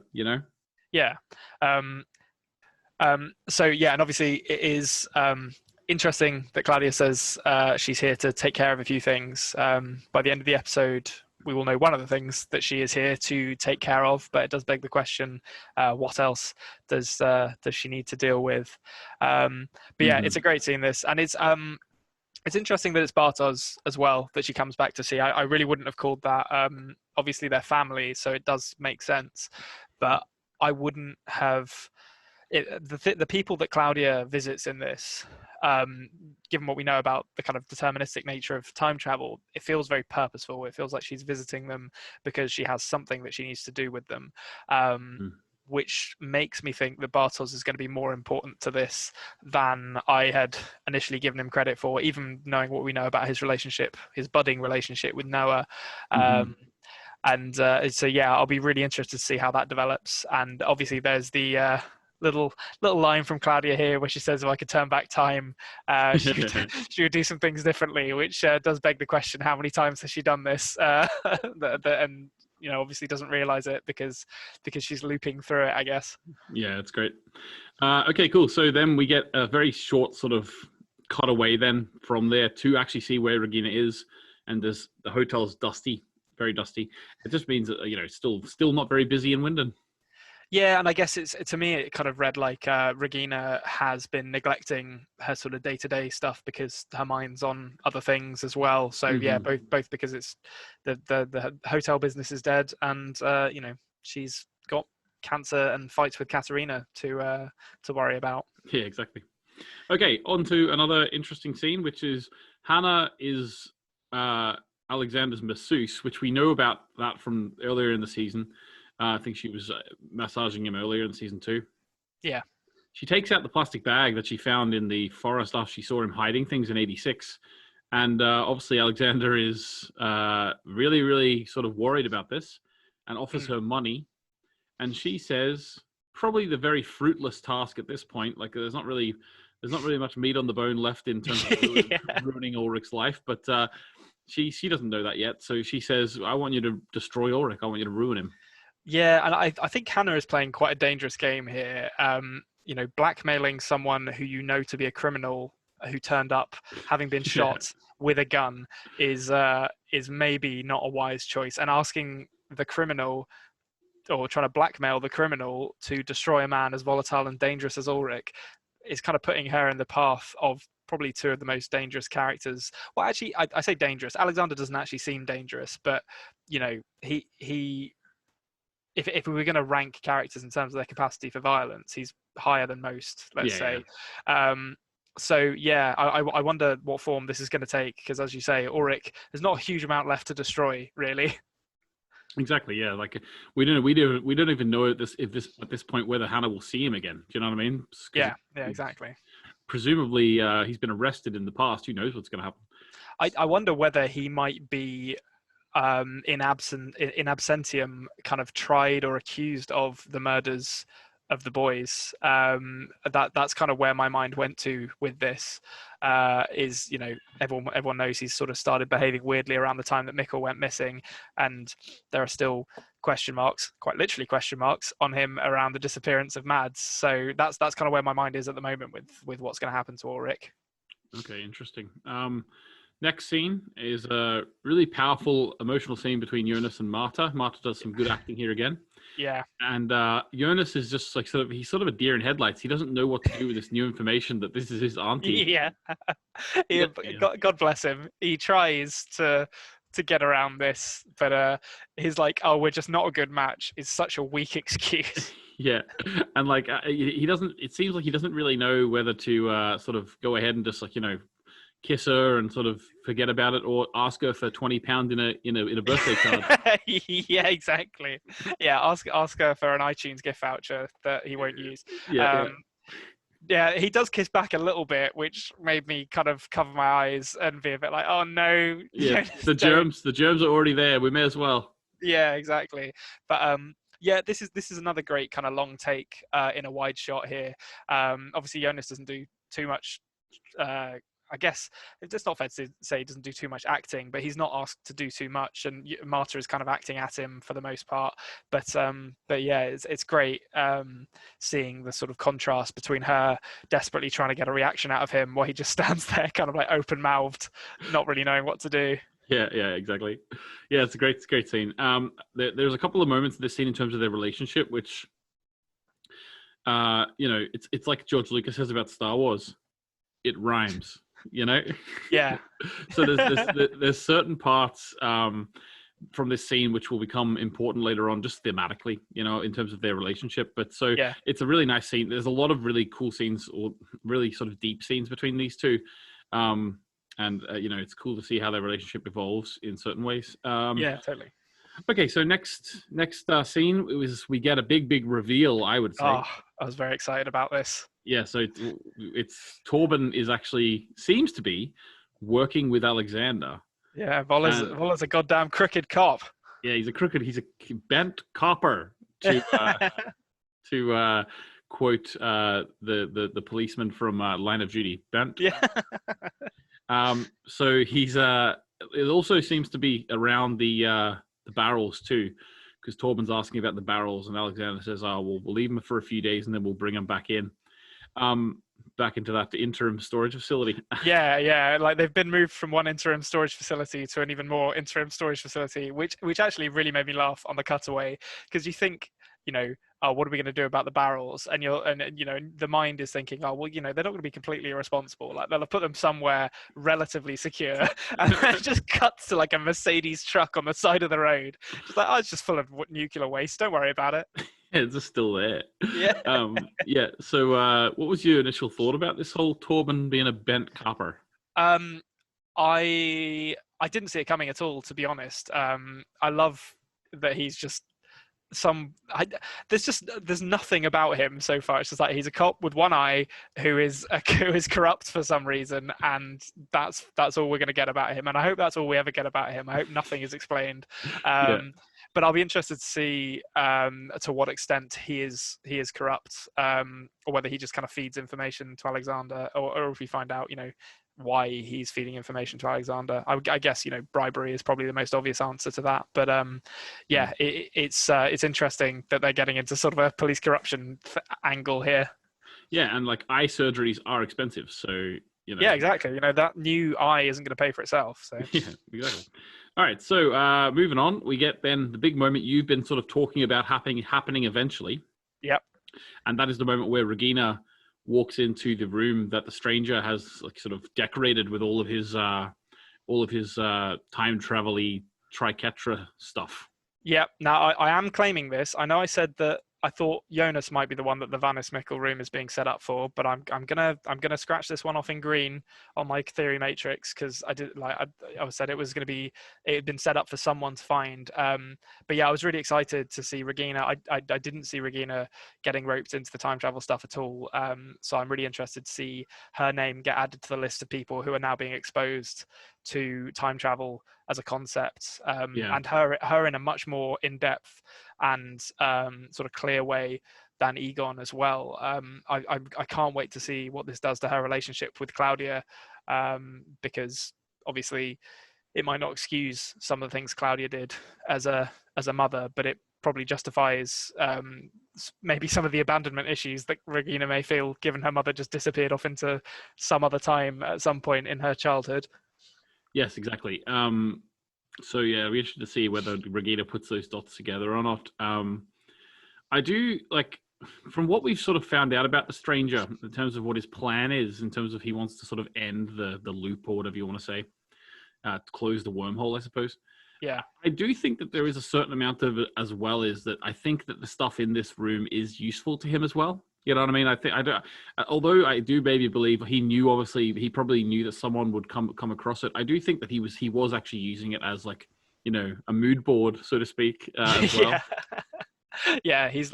Yeah. So yeah, and obviously it is interesting that Claudia says she's here to take care of a few things. By the end of the episode, we will know one of the things that she is here to take care of, but it does beg the question, what else does she need to deal with? But yeah, it's a great scene, this, and it's interesting that it's Bartos as well that she comes back to see. I really wouldn't have called that. Obviously, they're family, so it does make sense, but I wouldn't have. The people that Claudia visits in this, given what we know about the kind of deterministic nature of time travel, it feels very purposeful. It feels like she's visiting them because she has something that she needs to do with them, which makes me think that Bartos is going to be more important to this than I had initially given him credit for, even knowing what we know about his budding relationship with Noah. And so yeah, I'll be really interested to see how that develops. And obviously there's the little line from Claudia here where she says, if I could turn back time, she would do some things differently, which does beg the question, how many times has she done this? And obviously doesn't realize it because she's looping through it, I guess. Yeah, it's great. Okay, cool. So then we get a very short sort of cut away then from there to actually see where Regina is, and the hotel's dusty, very dusty. It just means that it's still not very busy in Winden. Yeah, and I guess to me it kind of read like Regina has been neglecting her sort of day-to-day stuff because her mind's on other things as well. So yeah, both because it's the hotel business is dead, and she's got cancer and fights with Katerina to worry about. Yeah, exactly. Okay, on to another interesting scene, which is Hannah is Alexander's masseuse, which we know about that from earlier in the season. I think she was massaging him earlier in season 2. Yeah. She takes out the plastic bag that she found in the forest after she saw him hiding things in 86. And obviously Alexander is really, really sort of worried about this and offers her money. And she says, probably the very fruitless task at this point. Like there's not really much meat on the bone left in terms of ruining Ulrich's life. But she doesn't know that yet. So she says, I want you to destroy Ulrich. I want you to ruin him. Yeah, and I think Hannah is playing quite a dangerous game here. Blackmailing someone who you know to be a criminal who turned up having been shot with a gun is maybe not a wise choice. And asking the criminal or trying to blackmail the criminal to destroy a man as volatile and dangerous as Ulrich is kind of putting her in the path of probably two of the most dangerous characters. Well, actually, I say dangerous. Alexander doesn't actually seem dangerous, but he if we were going to rank characters in terms of their capacity for violence, he's higher than most, let's say. So yeah, I wonder what form this is going to take, because as you say, Ulrich, there's not a huge amount left to destroy, really. Exactly. Yeah. Like we don't even know at this point whether Hannah will see him again. Do you know what I mean? Yeah. Exactly. Presumably, he's been arrested in the past. Who knows what's going to happen? I wonder whether he might be in absentium kind of tried or accused of the murders of the boys. That's kind of where my mind went to with this. Is everyone knows he's sort of started behaving weirdly around the time that Mikkel went missing, and there are still question marks, quite literally question marks, on him around the disappearance of Mads. So that's kind of where my mind is at the moment with what's going to happen to Ulrich. Okay, interesting. Next scene is a really powerful emotional scene between Jonas and Marta. Marta does some good acting here again. Yeah. And Jonas is just like he's sort of a deer in headlights. He doesn't know what to do with this new information that this is his auntie. Yeah. God bless him. He tries to get around this, but he's like, "Oh, we're just not a good match." Is such a weak excuse. Yeah, and like he doesn't. It seems like he doesn't really know whether to sort of go ahead and just kiss her and sort of forget about it, or ask her for £20 in a birthday card. Yeah, exactly. Yeah, ask her for an iTunes gift voucher that he won't use. Yeah, he does kiss back a little bit, which made me kind of cover my eyes and be a bit like, oh no. Yeah, the germs are already there. We may as well. Yeah, exactly. But yeah, this is another great kind of long take in a wide shot here. Obviously, Jonas doesn't do too much. I guess it's not fair to say he doesn't do too much acting, but he's not asked to do too much, and Marta is kind of acting at him for the most part. But yeah, it's great seeing the sort of contrast between her desperately trying to get a reaction out of him, while he just stands there kind of like open-mouthed, not really knowing what to do. Yeah, exactly. Yeah, it's a great scene. There's a couple of moments in this scene in terms of their relationship, which, it's like George Lucas says about Star Wars. It rhymes. Yeah. So there's certain parts from this scene which will become important later on, just thematically, in terms of their relationship. But It's a really nice scene. There's a lot of really cool scenes, or really sort of deep scenes between these two, and it's cool to see how their relationship evolves in certain ways. Yeah, totally. Okay, so next scene we get a big reveal, I would say. Oh, I was very excited about this. Yeah, so it's Torben seems to be working with Alexander. Yeah, Voller's a goddamn crooked cop. Yeah, he's a bent copper, to quote the policeman from Line of Duty. Bent. Yeah. So he's it also seems to be around the barrels too, because Torben's asking about the barrels, and Alexander says, "Oh, we'll leave them for a few days, and then we'll bring them back in." Back into the interim storage facility. Yeah. Like they've been moved from one interim storage facility to an even more interim storage facility, which actually really made me laugh on the cutaway, because you think, oh, what are we going to do about the barrels? And the mind is thinking, oh, well, they're not going to be completely irresponsible. Like they'll have put them somewhere relatively secure, and then it just cuts to like a Mercedes truck on the side of the road. Just like, oh, it's just full of nuclear waste. Don't worry about it. Yeah, it's just still there. Yeah. Yeah. So, what was your initial thought about this whole Torben being a bent copper? I didn't see it coming at all, to be honest. I love that he's just there's nothing about him so far. It's just like he's a cop with one eye who is corrupt for some reason, and that's all we're going to get about him. And I hope that's all we ever get about him. I hope nothing is explained. But I'll be interested to see to what extent he is corrupt, or whether he just kind of feeds information to Alexander, or if we find out, why he's feeding information to Alexander. I guess bribery is probably the most obvious answer to that. But it's interesting that they're getting into sort of a police corruption angle here. Yeah, and like eye surgeries are expensive, so Yeah, exactly. That new eye isn't going to pay for itself. So Yeah, exactly. All right, so moving on, we get then the big moment you've been sort of talking about happening eventually. Yep. And that is the moment where Regina walks into the room that the stranger has like sort of decorated with all of his time travel-y triquetra stuff. Yep. Now I am claiming this. I know I said that I thought Jonas might be the one that the Vanis Mikkel room is being set up for, but I'm gonna scratch this one off in green on my theory matrix because I said it had been set up for someone to find. But yeah, I was really excited to see Regina. I didn't see Regina getting roped into the time travel stuff at all. So I'm really interested to see her name get added to the list of people who are now being exposed to time travel as a concept, and her in a much more in-depth and sort of clear way than Egon as well. I can't wait to see what this does to her relationship with Claudia, because obviously it might not excuse some of the things Claudia did as a mother, but it probably justifies maybe some of the abandonment issues that Regina may feel, given her mother just disappeared off into some other time at some point in her childhood. Yes, exactly. So yeah, we're interested to see whether Regina puts those dots together or not. I do like, from what we've sort of found out about the stranger in terms of what his plan is, in terms of he wants to sort of end the loop or whatever you want to say, close the wormhole, I suppose. Yeah, I do think that there is a certain amount of it as well, is that I think that the stuff in this room is useful to him as well. You know what I mean? Although I do maybe believe he knew, obviously, he probably knew that someone would come across it. I do think that he was actually using it as like, a mood board, so to speak, as well. Yeah, he's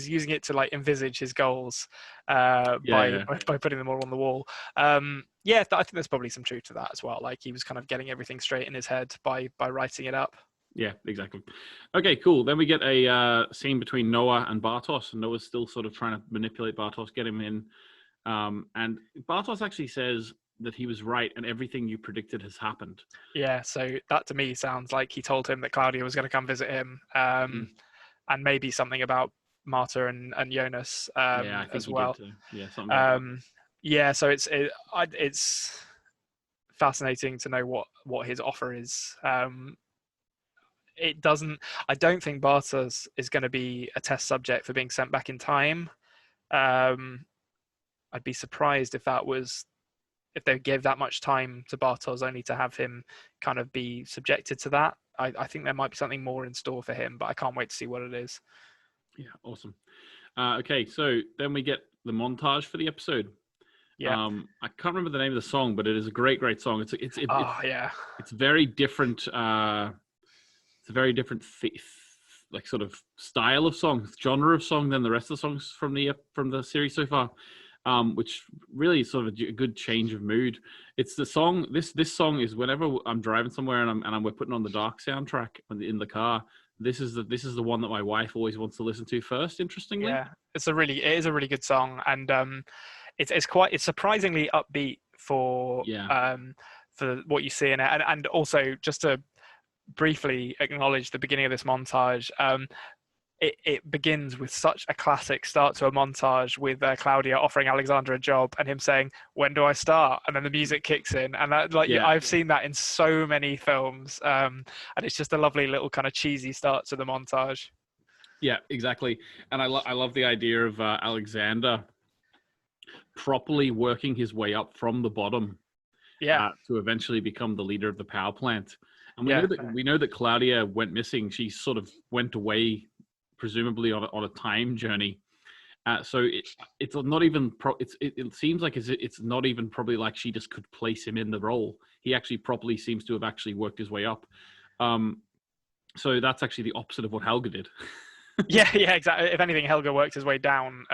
using it to like envisage his goals by putting them all on the wall. I think there's probably some truth to that as well. Like he was kind of getting everything straight in his head by writing it up. Yeah, exactly. Okay, cool. Then we get a scene between Noah and Bartos, and Noah's still sort of trying to manipulate Bartos, get him in. And Bartos actually says that he was right and everything you predicted has happened. Yeah, so that to me sounds like he told him that Claudia was going to come visit him, and maybe something about Marta and Jonas I think as he well. did too. Yeah, something like that. Yeah, so it's fascinating to know what his offer is. I don't think Bartos is going to be a test subject for being sent back in time. I'd be surprised if they gave that much time to Bartos only to have him kind of be subjected to that. I think there might be something more in store for him, but I can't wait to see what it is. Yeah, awesome. Okay, so then we get the montage for the episode. Yeah. I can't remember the name of the song, but it is a great song. It's very different. It's a very different like sort of style of song, genre of song than the rest of the songs from the series so far, which really is sort of a good change of mood. It's the song. This song is whenever I'm driving somewhere and we're putting on the Dark soundtrack in the car. This is the one that my wife always wants to listen to first. Interestingly, yeah, it is a really good song, and it's surprisingly upbeat for what you see in it, and also just to briefly acknowledge the beginning of this montage. It begins with such a classic start to a montage with Claudia offering Alexander a job and him saying, "When do I start?" And then the music kicks in, and that I've seen that in so many films, and it's just a lovely little kind of cheesy start to the montage. Yeah, exactly. And I love the idea of Alexander properly working his way up from the bottom, to eventually become the leader of the power plant. And we know that Claudia went missing. She sort of went away, presumably on a time journey. So it's not even. It seems like it's not even probably like she just could place him in the role. He actually properly seems to have actually worked his way up. So that's actually the opposite of what Helga did. Yeah, exactly. If anything, Helga worked his way down,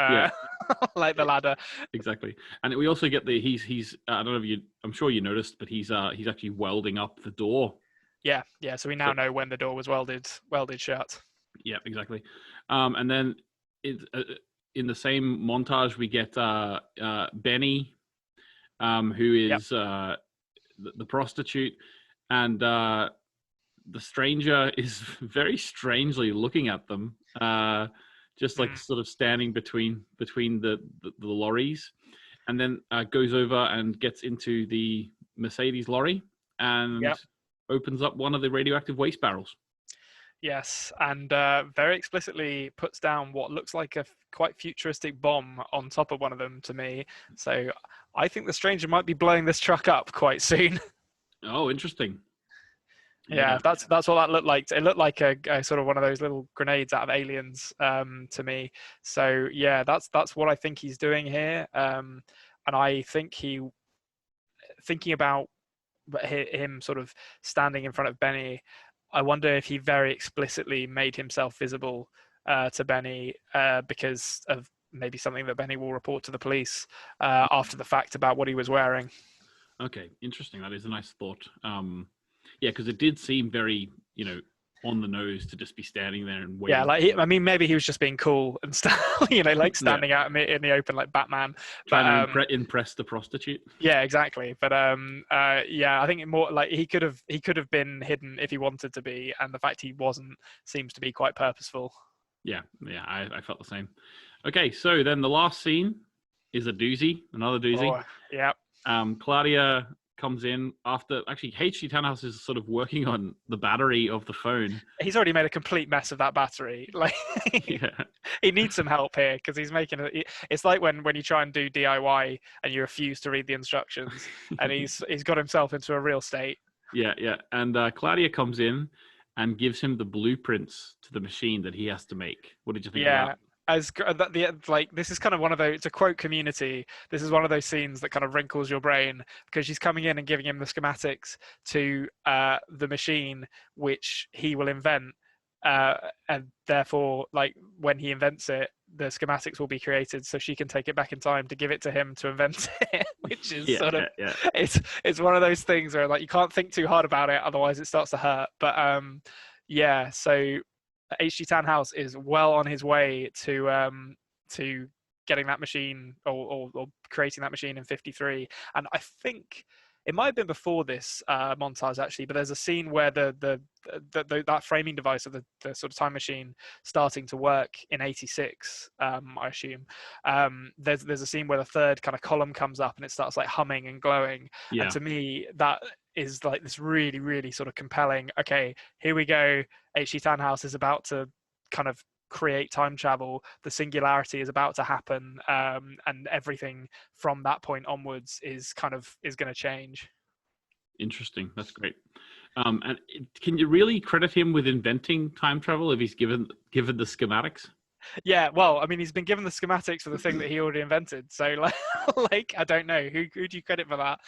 like the ladder. Exactly. And we also get he's I don't know if I'm sure you noticed, but he's actually welding up the door. Yeah. So we now know when the door was welded shut. Yeah, exactly. And then in the same montage, we get Benny, who is the prostitute, and the stranger is very strangely looking at them, just like sort of standing between the lorries. and then goes over and gets into the Mercedes lorry and opens up one of the radioactive waste barrels. Yes, and very explicitly puts down what looks like a quite futuristic bomb on top of one of them to me. So I think the stranger might be blowing this truck up quite soon. Oh, interesting. Yeah, that's what that looked like. It looked like a sort of one of those little grenades out of Aliens to me. So yeah, that's what I think he's doing here. And I think thinking about him sort of standing in front of Benny, I wonder if he very explicitly made himself visible to Benny because of maybe something that Benny will report to the police after the fact about what he was wearing. Okay, interesting. That is a nice thought. Yeah, because it did seem very, on the nose to just be standing there and waiting. Yeah, maybe he was just being cool and stuff, like standing out in the open like Batman. Trying to impress the prostitute. Yeah, exactly. But yeah, I think more like he could have been hidden if he wanted to be, and the fact he wasn't seems to be quite purposeful. Yeah, I felt the same. Okay, so then the last scene is another doozy. Oh, yeah. Claudia comes in after actually H.G. Tannhaus is sort of working on the battery of the phone. He's already made a complete mess of that battery. Like he needs some help here because he's making it. It's like when you try and do DIY and you refuse to read the instructions, and he's got himself into a real state. Yeah. And Claudia comes in and gives him the blueprints to the machine that he has to make. What did you think of that? This is kind of one of those, to quote Community, this is one of those scenes that kind of wrinkles your brain because she's coming in and giving him the schematics to the machine which he will invent, and therefore like when he invents it the schematics will be created so she can take it back in time to give it to him to invent it, which is it's one of those things where like you can't think too hard about it otherwise it starts to hurt. But so H.G. Tannhaus is well on his way to getting that machine or creating that machine in 53. And I think it might have been before this montage actually, but there's a scene where that framing device of the sort of time machine starting to work in 86, I assume. There's a scene where the third kind of column comes up and it starts like humming and glowing. Yeah. And to me, that is like this really, really sort of compelling, okay, here we go. H.G. Tannhaus is about to kind of create time travel. The singularity is about to happen, and everything from that point onwards is going to change. Interesting. That's great. And can you really credit him with inventing time travel if he's given the schematics? Yeah, well, I mean, he's been given the schematics for the thing that he already invented. So, like I don't know who do you credit for that?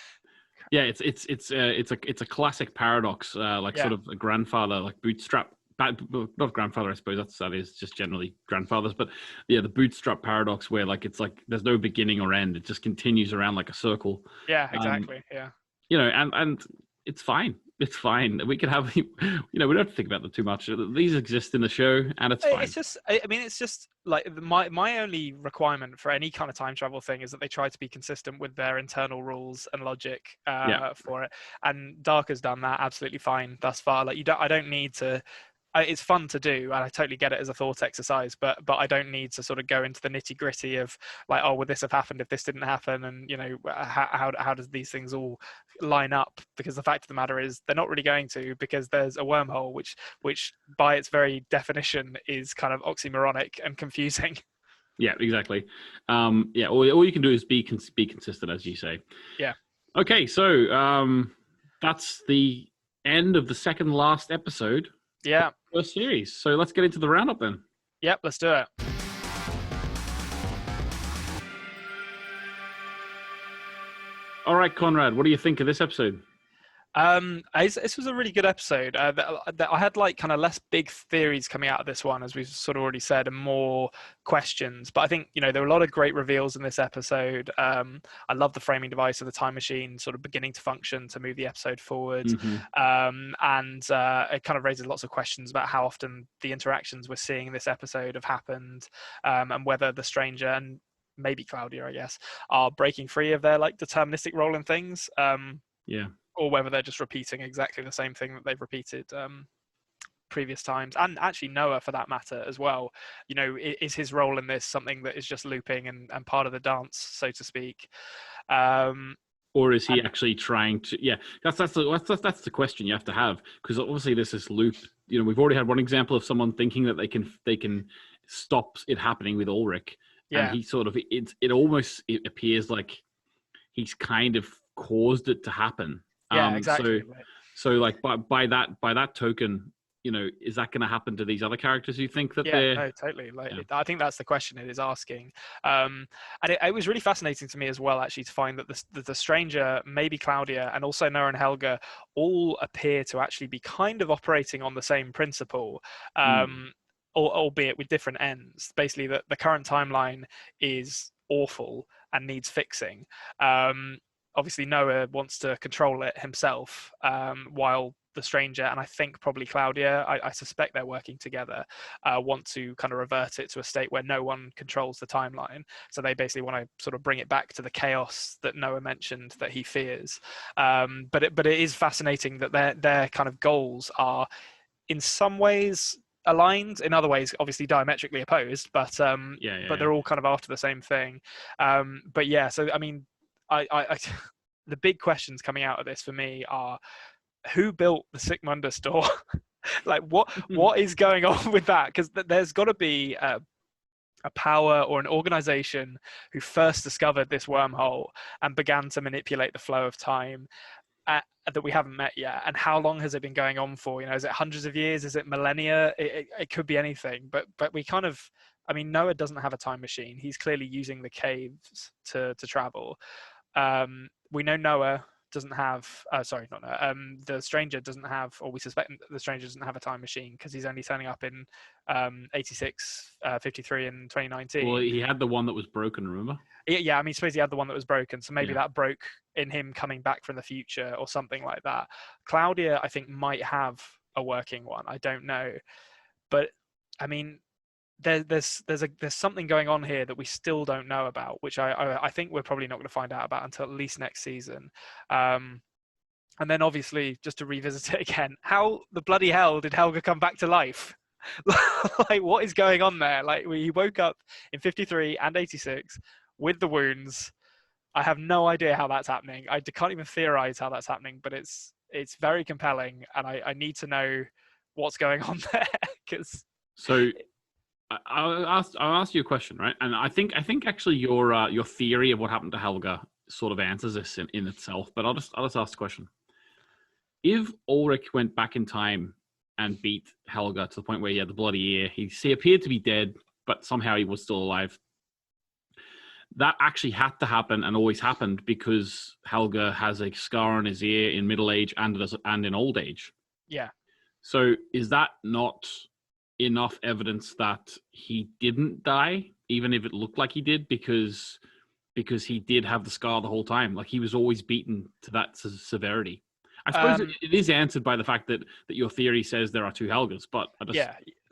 Yeah, it's a classic paradox, sort of a grandfather, like bootstrap. Not grandfather, I suppose that is just generally grandfathers, but yeah, the bootstrap paradox where like it's like there's no beginning or end; it just continues around like a circle. Yeah, exactly. Yeah. And it's fine. It's fine. We can have, we don't have to think about them too much. These exist in the show, and it's fine. It's just like my only requirement for any kind of time travel thing is that they try to be consistent with their internal rules and logic for it. And Dark has done that absolutely fine thus far. Like I don't need to. It's fun to do, and I totally get it as a thought exercise, but I don't need to sort of go into the nitty gritty of like, oh, would this have happened if this didn't happen, and how does these things all line up? Because the fact of the matter is they're not really going to, because there's a wormhole which by its very definition is kind of oxymoronic and confusing. Yeah, exactly. All you can do is be consistent, as you say. Yeah. Okay, so that's the end of the second last episode. Yeah. First series. So let's get into the roundup then. Yep, let's do it. All right, Konrad, what do you think of this episode? This was a really good episode. I had like kind of less big theories coming out of this one, as we've sort of already said, and more questions. But I think, there were a lot of great reveals in this episode. I love the framing device of the time machine sort of beginning to function to move the episode forward. Mm-hmm. And it kind of raises lots of questions about how often the interactions we're seeing in this episode have happened, and whether the stranger and maybe Claudia, I guess, are breaking free of their like deterministic role in things. Yeah. Or whether they're just repeating exactly the same thing that they've repeated previous times, and actually Noah for that matter as well. You know, is his role in this something that is just looping and part of the dance, so to speak? Or is he actually trying to? Yeah, that's the question you have to have, because obviously there's this loop. You know, we've already had one example of someone thinking that they can stop it happening with Ulrich, and he sort of it appears like he's kind of caused it to happen. Yeah, exactly. So like by that token, you know, is that going to happen to these other characters? You think that they're... No, totally. I think that's the question it is asking. And it was really fascinating to me as well, actually, to find that the stranger, maybe Claudia, and also Noah and Helga all appear to actually be kind of operating on the same principle, albeit with different ends. Basically, the current timeline is awful and needs fixing. Obviously, Noah wants to control it himself, while the stranger, and I think probably Claudia, I suspect they're working together, want to kind of revert it to a state where no one controls the timeline. So they basically want to sort of bring it back to the chaos that Noah mentioned that he fears. But it is fascinating that their kind of goals are in some ways aligned, in other ways obviously diametrically opposed, but they're all kind of after the same thing. So I mean, I the big questions coming out of this for me are, who built the Sigmundus door? Like what is going on with that? Because there's got to be a power or an organization who first discovered this wormhole and began to manipulate the flow of time that we haven't met yet. And how long has it been going on for? You know, is it hundreds of years? Is it millennia? It could be anything. But we kind of, I mean, Noah doesn't have a time machine. He's clearly using the caves to travel. We know Noah doesn't have the stranger doesn't have, or we suspect the stranger doesn't have a time machine, because he's only turning up in 86, 53 and 2019. Well, he had the one that was broken, remember? Yeah, I mean, suppose he had the one that was broken, so maybe that broke in him coming back from the future or something like that. Claudia, I think, might have a working one. I don't know, but I mean, there's something going on here that we still don't know about, which I think we're probably not going to find out about until at least next season. And then obviously, just to revisit it again, how the bloody hell did Helga come back to life? Like, what is going on there? Like, he woke up in 53 and 86 with the wounds. I have no idea how that's happening. I can't even theorize how that's happening, but it's very compelling, and I need to know what's going on there. So I'll ask you a question, right? And I think actually your theory of what happened to Helga sort of answers this in itself. But I'll just ask the question: if Ulrich went back in time and beat Helga to the point where he had the bloody ear, he appeared to be dead, but somehow he was still alive. That actually had to happen and always happened because Helga has a scar on his ear in middle age and in old age. Yeah. So is that not enough evidence that he didn't die, even if it looked like he did, because he did have the scar the whole time? Like, he was always beaten to that severity. I suppose it is answered by the fact that your theory says there are two Helgas, but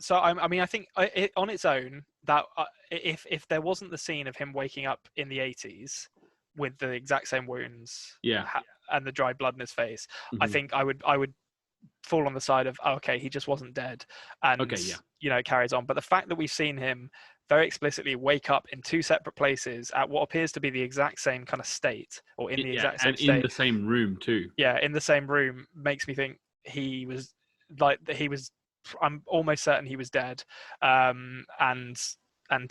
So I mean, I think on its own, that if there wasn't the scene of him waking up in the 80s with the exact same wounds, and the dry blood in his face, I think I would fall on the side of, okay, he just wasn't dead, and you know, it carries on. But the fact that we've seen him very explicitly wake up in two separate places at what appears to be the exact same kind of state, or in the exact same state, in the same room too. Yeah, in the same room, makes me think he was. I'm almost certain he was dead, and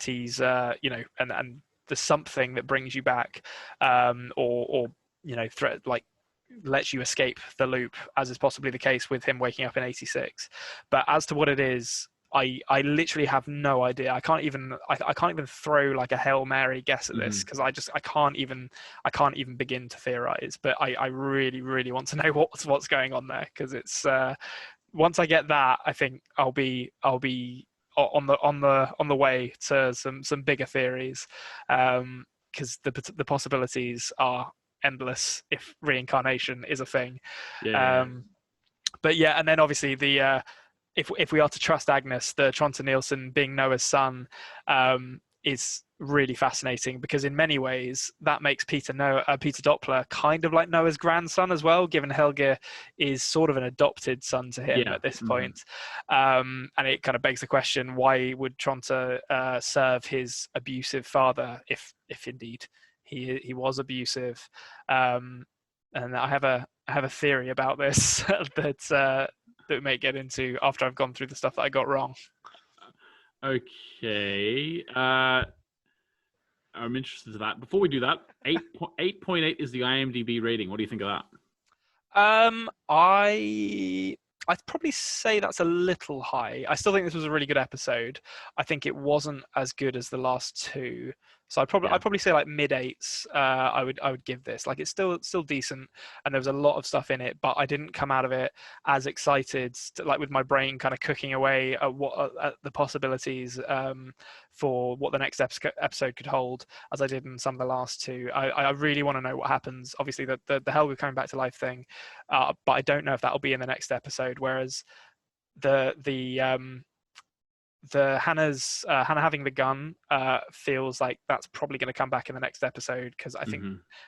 he's you know, and there's something that brings you back, or you know, lets you escape the loop, as is possibly the case with him waking up in 86. But as to what it is, I literally have no idea. I can't even throw like a Hail Mary guess at this, because I can't even begin to theorize. But I really, really want to know what's going on there, because it's once I get that, I think I'll be on the way to some bigger theories, because the possibilities are endless if reincarnation is a thing. But yeah, and then obviously the if we are to trust Agnes, the Tronte Nielsen being Noah's son, is really fascinating, because in many ways that makes Peter Doppler kind of like Noah's grandson as well, given Helge is sort of an adopted son to him at this point. And it kind of begs the question, why would Tronte serve his abusive father if indeed he was abusive? And I have a theory about this that we may get into after I've gone through the stuff that I got wrong. Okay. I'm interested in that. Before we do that, 8.8 is the IMDb rating. What do you think of that? I'd probably say that's a little high. I still think this was a really good episode. I think it wasn't as good as the last two, so I'd probably say like mid eights. I would give this. Like, it's still decent, and there was a lot of stuff in it, but I didn't come out of it as excited, like with my brain kind of cooking away at the possibilities for what the next episode could hold, as I did in some of the last two. I really want to know what happens. Obviously, the Helga coming back to life thing, but I don't know if that'll be in the next episode. Whereas the Hannah having the gun feels like that's probably going to come back in the next episode, because I think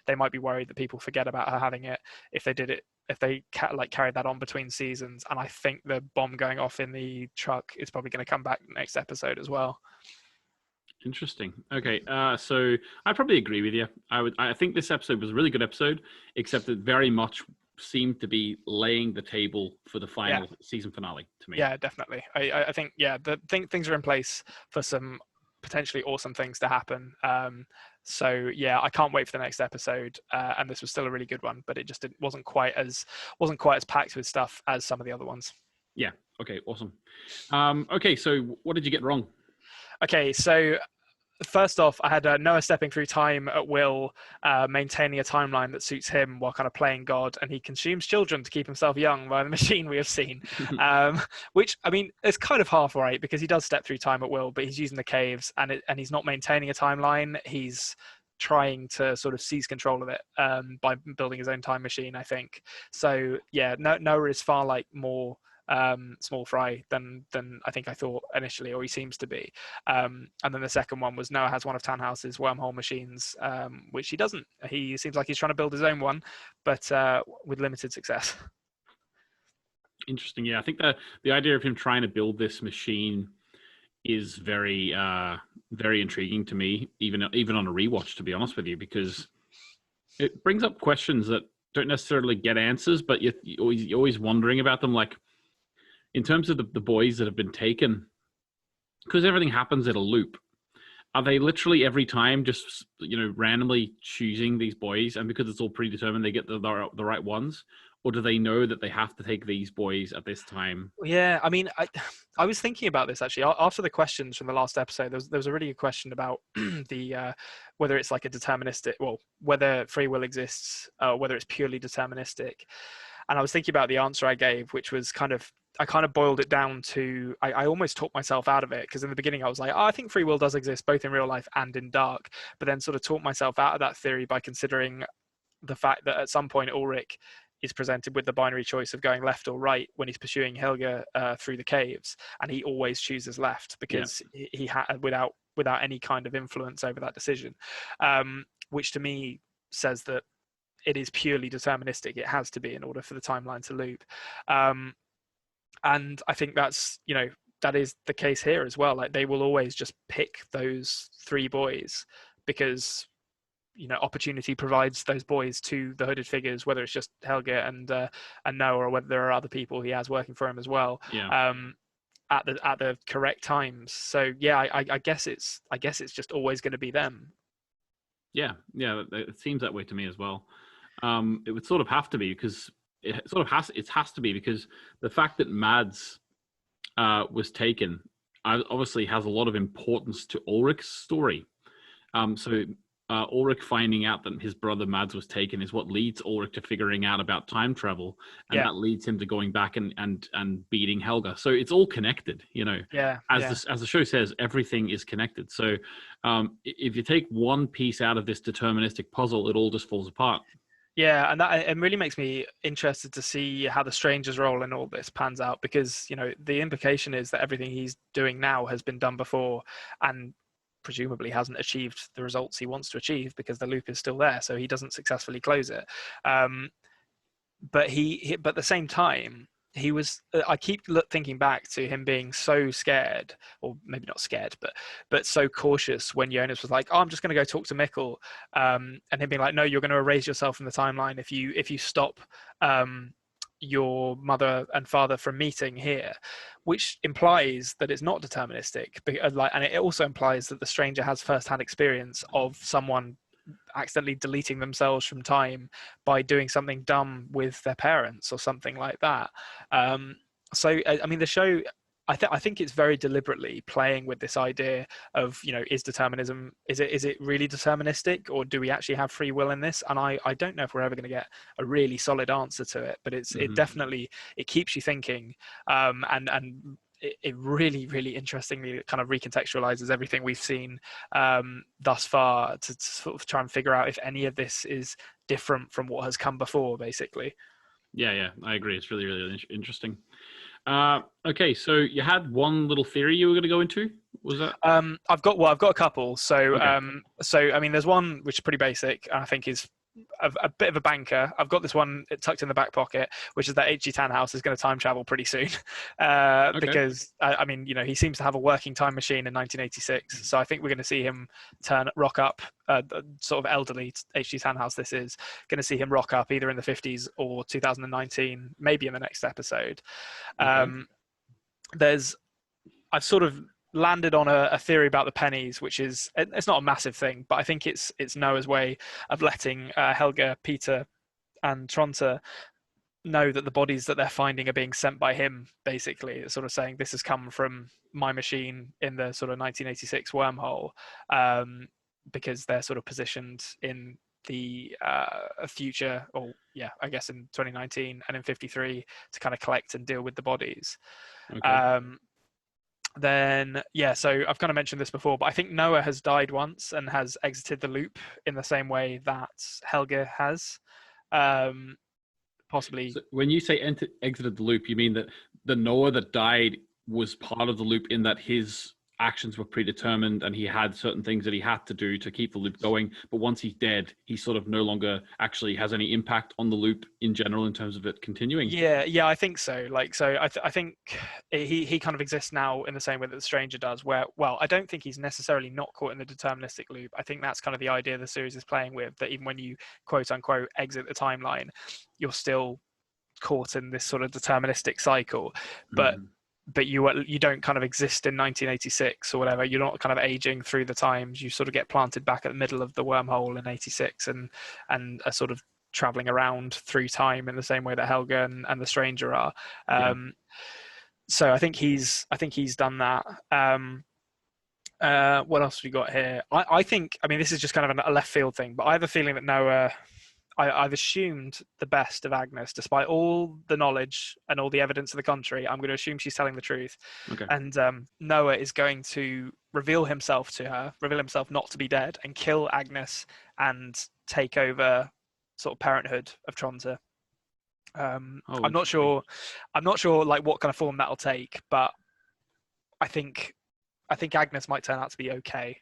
they might be worried that people forget about her having it if they carried that on between seasons. And I think the bomb going off in the truck is probably going to come back next episode as well. Interesting. Okay, so I probably agree with you. I think this episode was a really good episode, except it very much seemed to be laying the table for the final season finale to me. Yeah, definitely. I think things are in place for some potentially awesome things to happen. So yeah, I can't wait for the next episode. And this was still a really good one, but it just wasn't quite as packed with stuff as some of the other ones. Yeah. Okay. Awesome. Okay. So what did you get wrong? Okay, so first off, I had Noah stepping through time at will, maintaining a timeline that suits him while kind of playing God, and he consumes children to keep himself young by the machine we have seen. Which, I mean, it's kind of half right, because he does step through time at will, but he's using the caves, and he's not maintaining a timeline. He's trying to sort of seize control of it by building his own time machine, I think. So yeah, Noah is far like more small fry than I think I thought initially, or he seems to be. And then the second one was Noah has one of Tannhaus's wormhole machines, which he doesn't. He seems like he's trying to build his own one, but with limited success. Interesting. Yeah, I think the idea of him trying to build this machine is very very intriguing to me, even on a rewatch, to be honest with you, because it brings up questions that don't necessarily get answers, but you're always wondering about them, like in terms of the boys that have been taken, because everything happens at a loop. Are they literally every time just, randomly choosing these boys, and because it's all predetermined, they get the right ones? Or do they know that they have to take these boys at this time? Yeah, I mean, I was thinking about this actually after the questions from the last episode. There was a really good question about the whether it's like a deterministic, whether free will exists, whether it's purely deterministic. And I was thinking about the answer I gave, which was I kind of boiled it down to, I almost talked myself out of it, because in the beginning I was like, I think free will does exist both in real life and in dark, but then sort of talked myself out of that theory by considering the fact that at some point Ulrich is presented with the binary choice of going left or right when he's pursuing Helga through the caves, and he always chooses left because he had without any kind of influence over that decision, which to me says that it is purely deterministic. It has to be in order for the timeline to loop. And I think that's, that is the case here as well. Like, they will always just pick those three boys because, opportunity provides those boys to the hooded figures, whether it's just Helge and Noah, or whether there are other people he has working for him as well. Yeah. At the correct times. So yeah, I guess it's just always going to be them. Yeah, it seems that way to me as well. It would sort of have to be, because it has to be because the fact that Mads was taken obviously has a lot of importance to Ulrich's story. So Ulrich finding out that his brother Mads was taken is what leads Ulrich to figuring out about time travel, and that leads him to going back and beating Helga. So it's all connected, As the show says, everything is connected. So if you take one piece out of this deterministic puzzle, it all just falls apart. Yeah, and that it really makes me interested to see how the Stranger's role in all this pans out, because the implication is that everything he's doing now has been done before, and presumably hasn't achieved the results he wants to achieve because the loop is still there, so he doesn't successfully close it. But but at the same time, he was. I keep thinking back to him being so scared, or maybe not scared, but so cautious when Jonas was like, "Oh, I'm just going to go talk to Mikkel," and him being like, "No, you're going to erase yourself from the timeline if you stop your mother and father from meeting here," which implies that it's not deterministic. And it also implies that the stranger has first-hand experience of someone accidentally deleting themselves from time by doing something dumb with their parents or something like that. So I mean, the show, I think it's very deliberately playing with this idea of, is determinism, is it really deterministic, or do we actually have free will in this? And I don't know if we're ever going to get a really solid answer to it, but it definitely, it keeps you thinking, and it really, really interestingly kind of recontextualizes everything we've seen thus far to sort of try and figure out if any of this is different from what has come before, basically. Yeah, I agree. It's really, really interesting. Okay, so you had one little theory you were going to go into. Was that? I've got a couple. So, Okay. So I mean, there's one which is pretty basic, and I think is a bit of a banker. I've got this one tucked in the back pocket, which is that H.G. Tannhaus is going to time travel pretty soon, because I mean, he seems to have a working time machine in 1986. So I think we're going to see him rock up, sort of elderly H.G. Tannhaus. This is going to see him rock up either in the 50s or 2019, maybe in the next episode. Okay. I've sort of landed on a theory about the pennies, which is, it's not a massive thing, but I think it's Noah's way of letting Helga, Peter, and Tronte know that the bodies that they're finding are being sent by him. Basically, it's sort of saying this has come from my machine in the sort of 1986 wormhole, because they're sort of positioned in the future, or I guess in 2019 and in 53 to kind of collect and deal with the bodies. Okay. Then so I've kind of mentioned this before, but I think Noah has died once and has exited the loop in the same way that Helga has, possibly. So when you say exited the loop, you mean that the Noah that died was part of the loop, in that his actions were predetermined and he had certain things that he had to do to keep the loop going, but once he's dead, he sort of no longer actually has any impact on the loop in general in terms of it continuing? Yeah, I think so. I think he kind of exists now in the same way that the stranger does, where, well, I don't think he's necessarily not caught in the deterministic loop. I think that's kind of the idea the series is playing with, that even when you quote unquote exit the timeline, you're still caught in this sort of deterministic cycle. But you don't kind of exist in 1986 or whatever. You're not kind of aging through the times. You sort of get planted back at the middle of the wormhole in 86 and are sort of traveling around through time in the same way that Helga and the stranger are. So I think he's done that. What else have we got here? I think, I mean, this is just kind of a left field thing, but I have a feeling that Noah, I've assumed the best of Agnes, despite all the knowledge and all the evidence to the contrary. I'm going to assume she's telling the truth. Okay. And Noah is going to reveal himself to her, reveal himself not to be dead, and kill Agnes and take over sort of parenthood of Tronte. I'm not sure like what kind of form that'll take, but I think Agnes might turn out to be okay.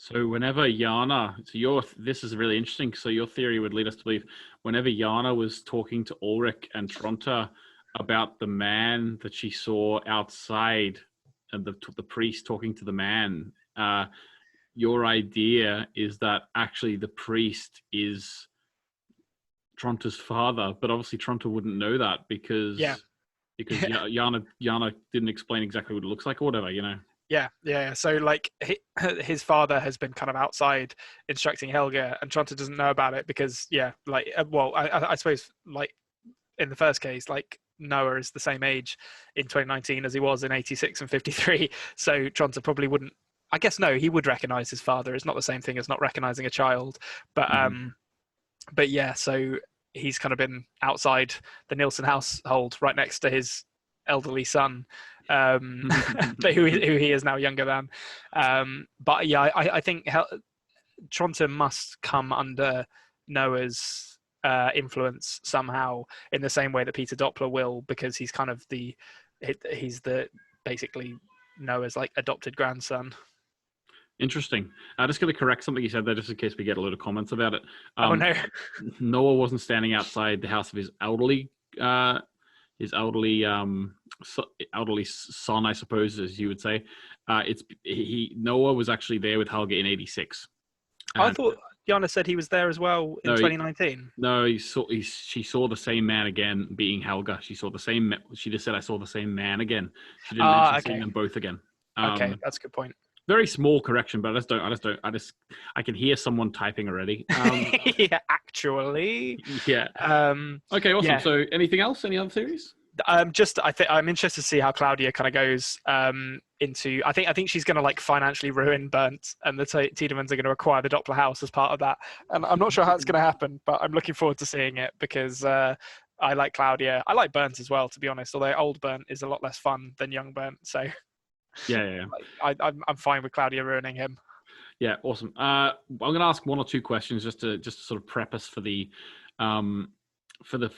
So whenever Yana, this is really interesting. So your theory would lead us to believe whenever Yana was talking to Ulrich and Tronte about the man that she saw outside, and the priest talking to the man, your idea is that actually the priest is Tronte's father, but obviously Tronte wouldn't know that because Yana didn't explain exactly what it looks like or whatever, Yeah. So like his father has been kind of outside instructing Helga, and Tronte doesn't know about it because I suppose like in the first case, like Noah is the same age in 2019 as he was in 86 and 53. So Tronte probably wouldn't. I guess no, he would recognize his father. It's not the same thing as not recognizing a child. But yeah, so he's kind of been outside the Nielsen household, right next to his elderly son, but who he is now younger than. But yeah, I think Tronte must come under Noah's influence somehow, in the same way that Peter Doppler will, because he's kind of he's the basically Noah's like adopted grandson. Interesting. I'm just going to correct something you said there, just in case we get a lot of comments about it. Oh no. Noah wasn't standing outside the house of his elderly elderly son, I suppose, as you would say. Noah was actually there with Helga in '86. I thought Yana said he was there as well in 2019. No, she saw the same man again, being Helga. She saw the same. She just said, "I saw the same man again." She didn't mention seeing them both again. Okay, that's a good point. Very small correction, but I can hear someone typing already. Yeah, actually. Yeah. Okay, awesome. Yeah. So, anything else? Any other theories? I'm interested to see how Claudia kind of goes into. I think she's going to like financially ruin Burnt, and the Tiedemans are going to acquire the Doppler house as part of that. And I'm not sure how it's going to happen, but I'm looking forward to seeing it because I like Claudia. I like Burnt as well, to be honest. Although old Burnt is a lot less fun than young Burnt, so yeah. I'm fine with Claudia ruining him. Yeah, awesome. I'm going to ask one or two questions just to sort of prep us for the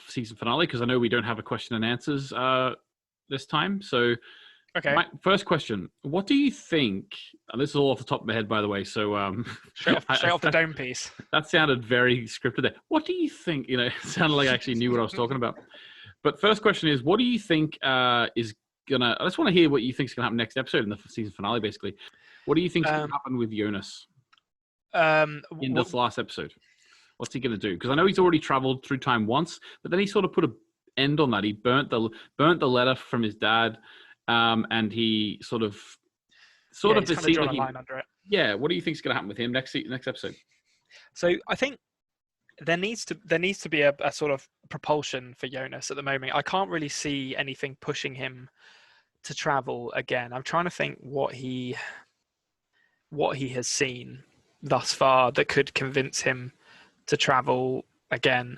season finale, because I know we don't have a question and answers this time. So, okay. My first question: what do you think? And this is all off the top of my head, by the way. So, straight off the dome piece. That sounded very scripted there. What do you think? It sounded like I actually knew what I was talking about. But first question is: what do you think is gonna? I just want to hear what you think is gonna happen next episode in the season finale. Basically, what do you think is gonna happen with Jonas in this last episode? What's he going to do? Because I know he's already traveled through time once, but then he sort of put an end on that. He burnt the letter from his dad, and he sort of drawn a line under it. Yeah. What do you think is going to happen with him next episode? So I think there needs to be a sort of propulsion for Jonas at the moment. I can't really see anything pushing him to travel again. I'm trying to think what he has seen thus far that could convince him to travel again.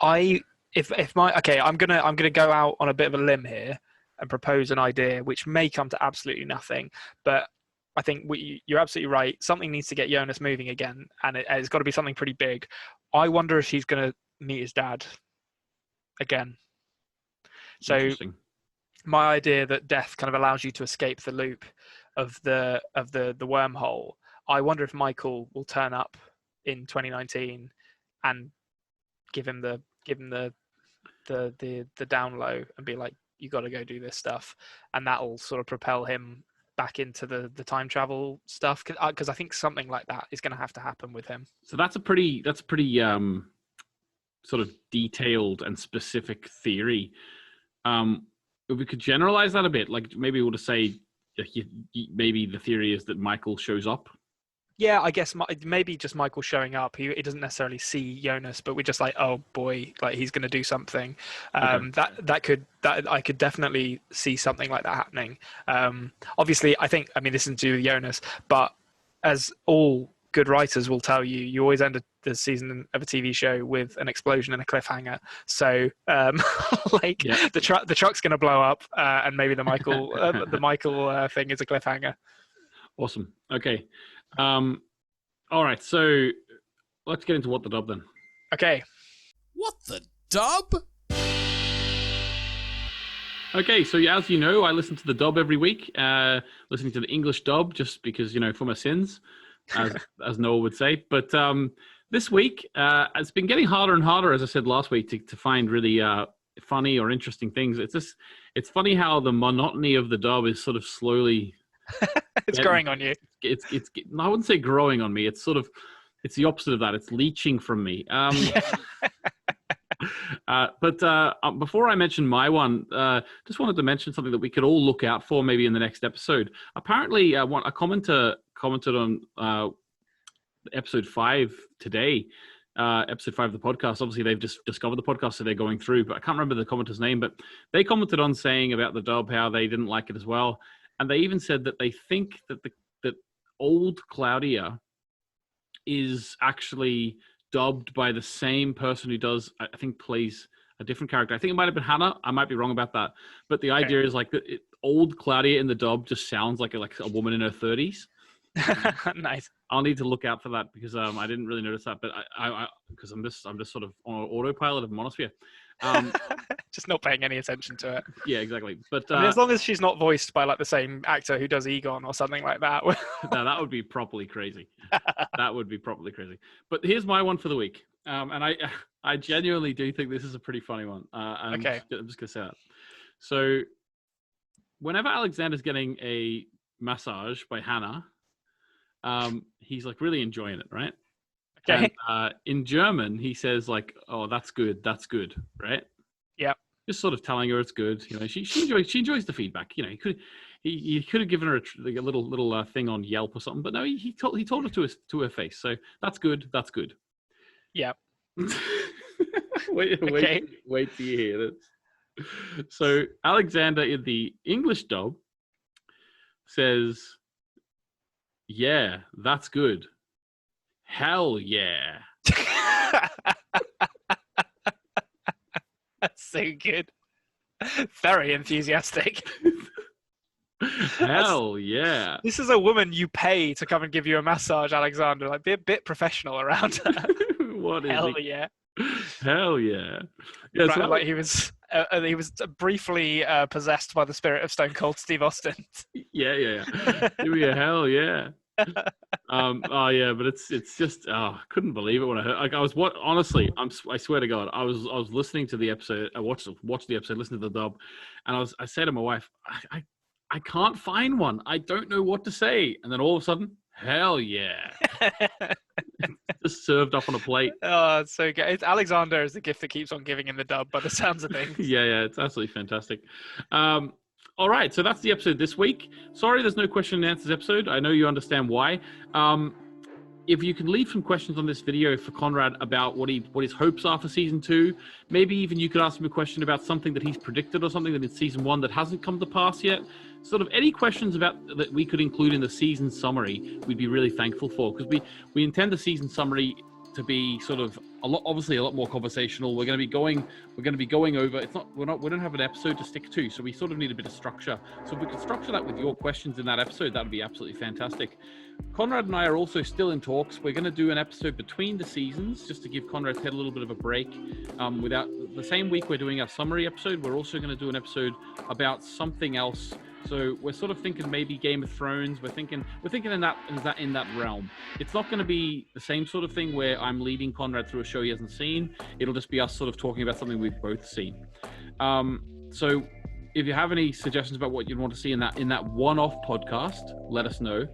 I'm gonna go out on a bit of a limb here and propose an idea which may come to absolutely nothing, but I think you're absolutely right. Something needs to get Jonas moving again, and it's got to be something pretty big. I wonder if he's going to meet his dad again. So my idea that death kind of allows you to escape the loop of the wormhole. I wonder if Michael will turn up in 2019 and give him the down low and be like, you got to go do this stuff, and that'll sort of propel him back into the time travel stuff, because I think something like that is going to have to happen with him. So that's a pretty sort of detailed and specific theory. If we could generalize that a bit, like maybe we'll just say maybe the theory is that Michael shows up. Yeah, I guess maybe just Michael showing up. He doesn't necessarily see Jonas, but we're just like, oh boy, like he's going to do something. Okay. That I could definitely see something like that happening. Obviously, I mean, this isn't to do with Jonas, but as all good writers will tell you, you always end the season of a TV show with an explosion and a cliffhanger. So, the truck's going to blow up, and maybe the Michael thing is a cliffhanger. Awesome. Okay. All right, so let's get into What the Dub then. Okay. What the dub? Okay, so as you know, I listen to the dub every week, listening to the English dub just because, for my sins, as Noah would say. But this week, it's been getting harder and harder, as I said last week, to find really funny or interesting things. It's funny how the monotony of the dub is sort of slowly... It's growing on you. It's I wouldn't say growing on me. It's the opposite of that. It's leeching from me. But before I mention my one, just wanted to mention something that we could all look out for maybe in the next episode. Apparently, a commenter commented on episode 5 today. Episode 5 of the podcast. Obviously, they've just discovered the podcast, so they're going through. But I can't remember the commenter's name. But they commented on saying about the dub how they didn't like it as well. And they even said that they think that that old Claudia is actually dubbed by the same person who plays a different character. I think it might have been Hannah. I might be wrong about that. But the idea is like old Claudia in the dub just sounds like a woman in her 30s. Nice. I'll need to look out for that because I didn't really notice that. But I because I'm just sort of on autopilot, if I'm honest with you. Just not paying any attention to it. Yeah, exactly. But I mean, as long as she's not voiced by like the same actor who does Egon or something like that. no, that would be properly crazy. That would be properly crazy. But here's my one for the week. And I genuinely do think this is a pretty funny one. Okay. I'm just going to say that. So whenever Alexander's getting a massage by Hannah, he's like really enjoying it, right? Okay. And, in German, he says like, "Oh, that's good, right?" Yeah. Just sort of telling her it's good. You know, she enjoys the feedback. You know, he could have given her a little thing on Yelp or something, but no, he told her to her face. So that's good. Yeah. wait till you hear this. So Alexander in the English dub says, "Yeah, that's good. Hell yeah." That's so good. Very enthusiastic. Hell yeah. This is a woman you pay to come and give you a massage, Alexander. Like, be a bit professional around her. What is Hell he? Yeah. Hell yeah. Yeah, Right, so like he was briefly possessed by the spirit of Stone Cold Steve Austin. yeah. Give me a hell yeah. Oh yeah, but it's just I couldn't believe it when I heard. Like honestly, I swear to God, I was listening to the episode. I watched the episode, listened to the dub, and I said to my wife, I can't find one. I don't know what to say. And then all of a sudden, hell yeah. Just served up on a plate. Oh, it's so good. Alexander is the gift that keeps on giving in the dub by the sounds of things. Yeah, it's absolutely fantastic. All right, so that's the episode this week. Sorry there's no question and answers episode. I know you understand why. If you can leave some questions on this video for Konrad about what his hopes are for season 2, maybe even you could ask him a question about something that he's predicted or something that in season 1 that hasn't come to pass yet. Sort of any questions about that we could include in the season summary, we'd be really thankful for, because we intend the season summary to be sort of obviously a lot more conversational. We're going to be going over. We don't have an episode to stick to, so we sort of need a bit of structure. So if we could structure that with your questions in that episode, that would be absolutely fantastic. Konrad and I are also still in talks. We're going to do an episode between the seasons, just to give Konrad's head a little bit of a break. Without the same week we're doing our summary episode, we're also going to do an episode about something else. So we're sort of thinking maybe Game of Thrones. We're thinking in that realm. It's not going to be the same sort of thing where I'm leading Konrad through a show he hasn't seen. It'll just be us sort of talking about something we've both seen. So if you have any suggestions about what you'd want to see in that one-off podcast, let us know.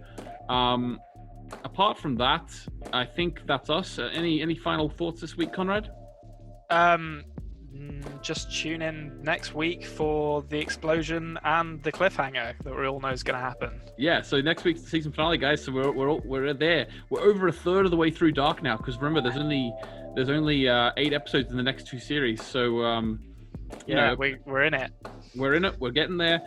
Apart from that, I think that's us. Any final thoughts this week, Konrad? Just tune in next week for the explosion and the cliffhanger that we all know is going to happen. Yeah, so next week's the season finale, guys. So we're there. We're over a third of the way through Dark now, because remember, there's only 8 episodes in the next 2 series. So we're in it. We're in it. We're getting there.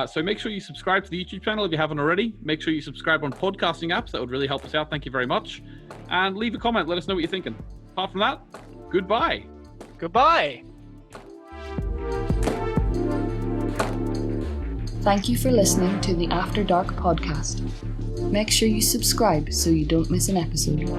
So make sure you subscribe to the YouTube channel if you haven't already. Make sure you subscribe on podcasting apps. That would really help us out. Thank you very much. And leave a comment. Let us know what you're thinking. Apart from that, goodbye. Goodbye. Thank you for listening to the After Dark podcast. Make sure you subscribe so you don't miss an episode.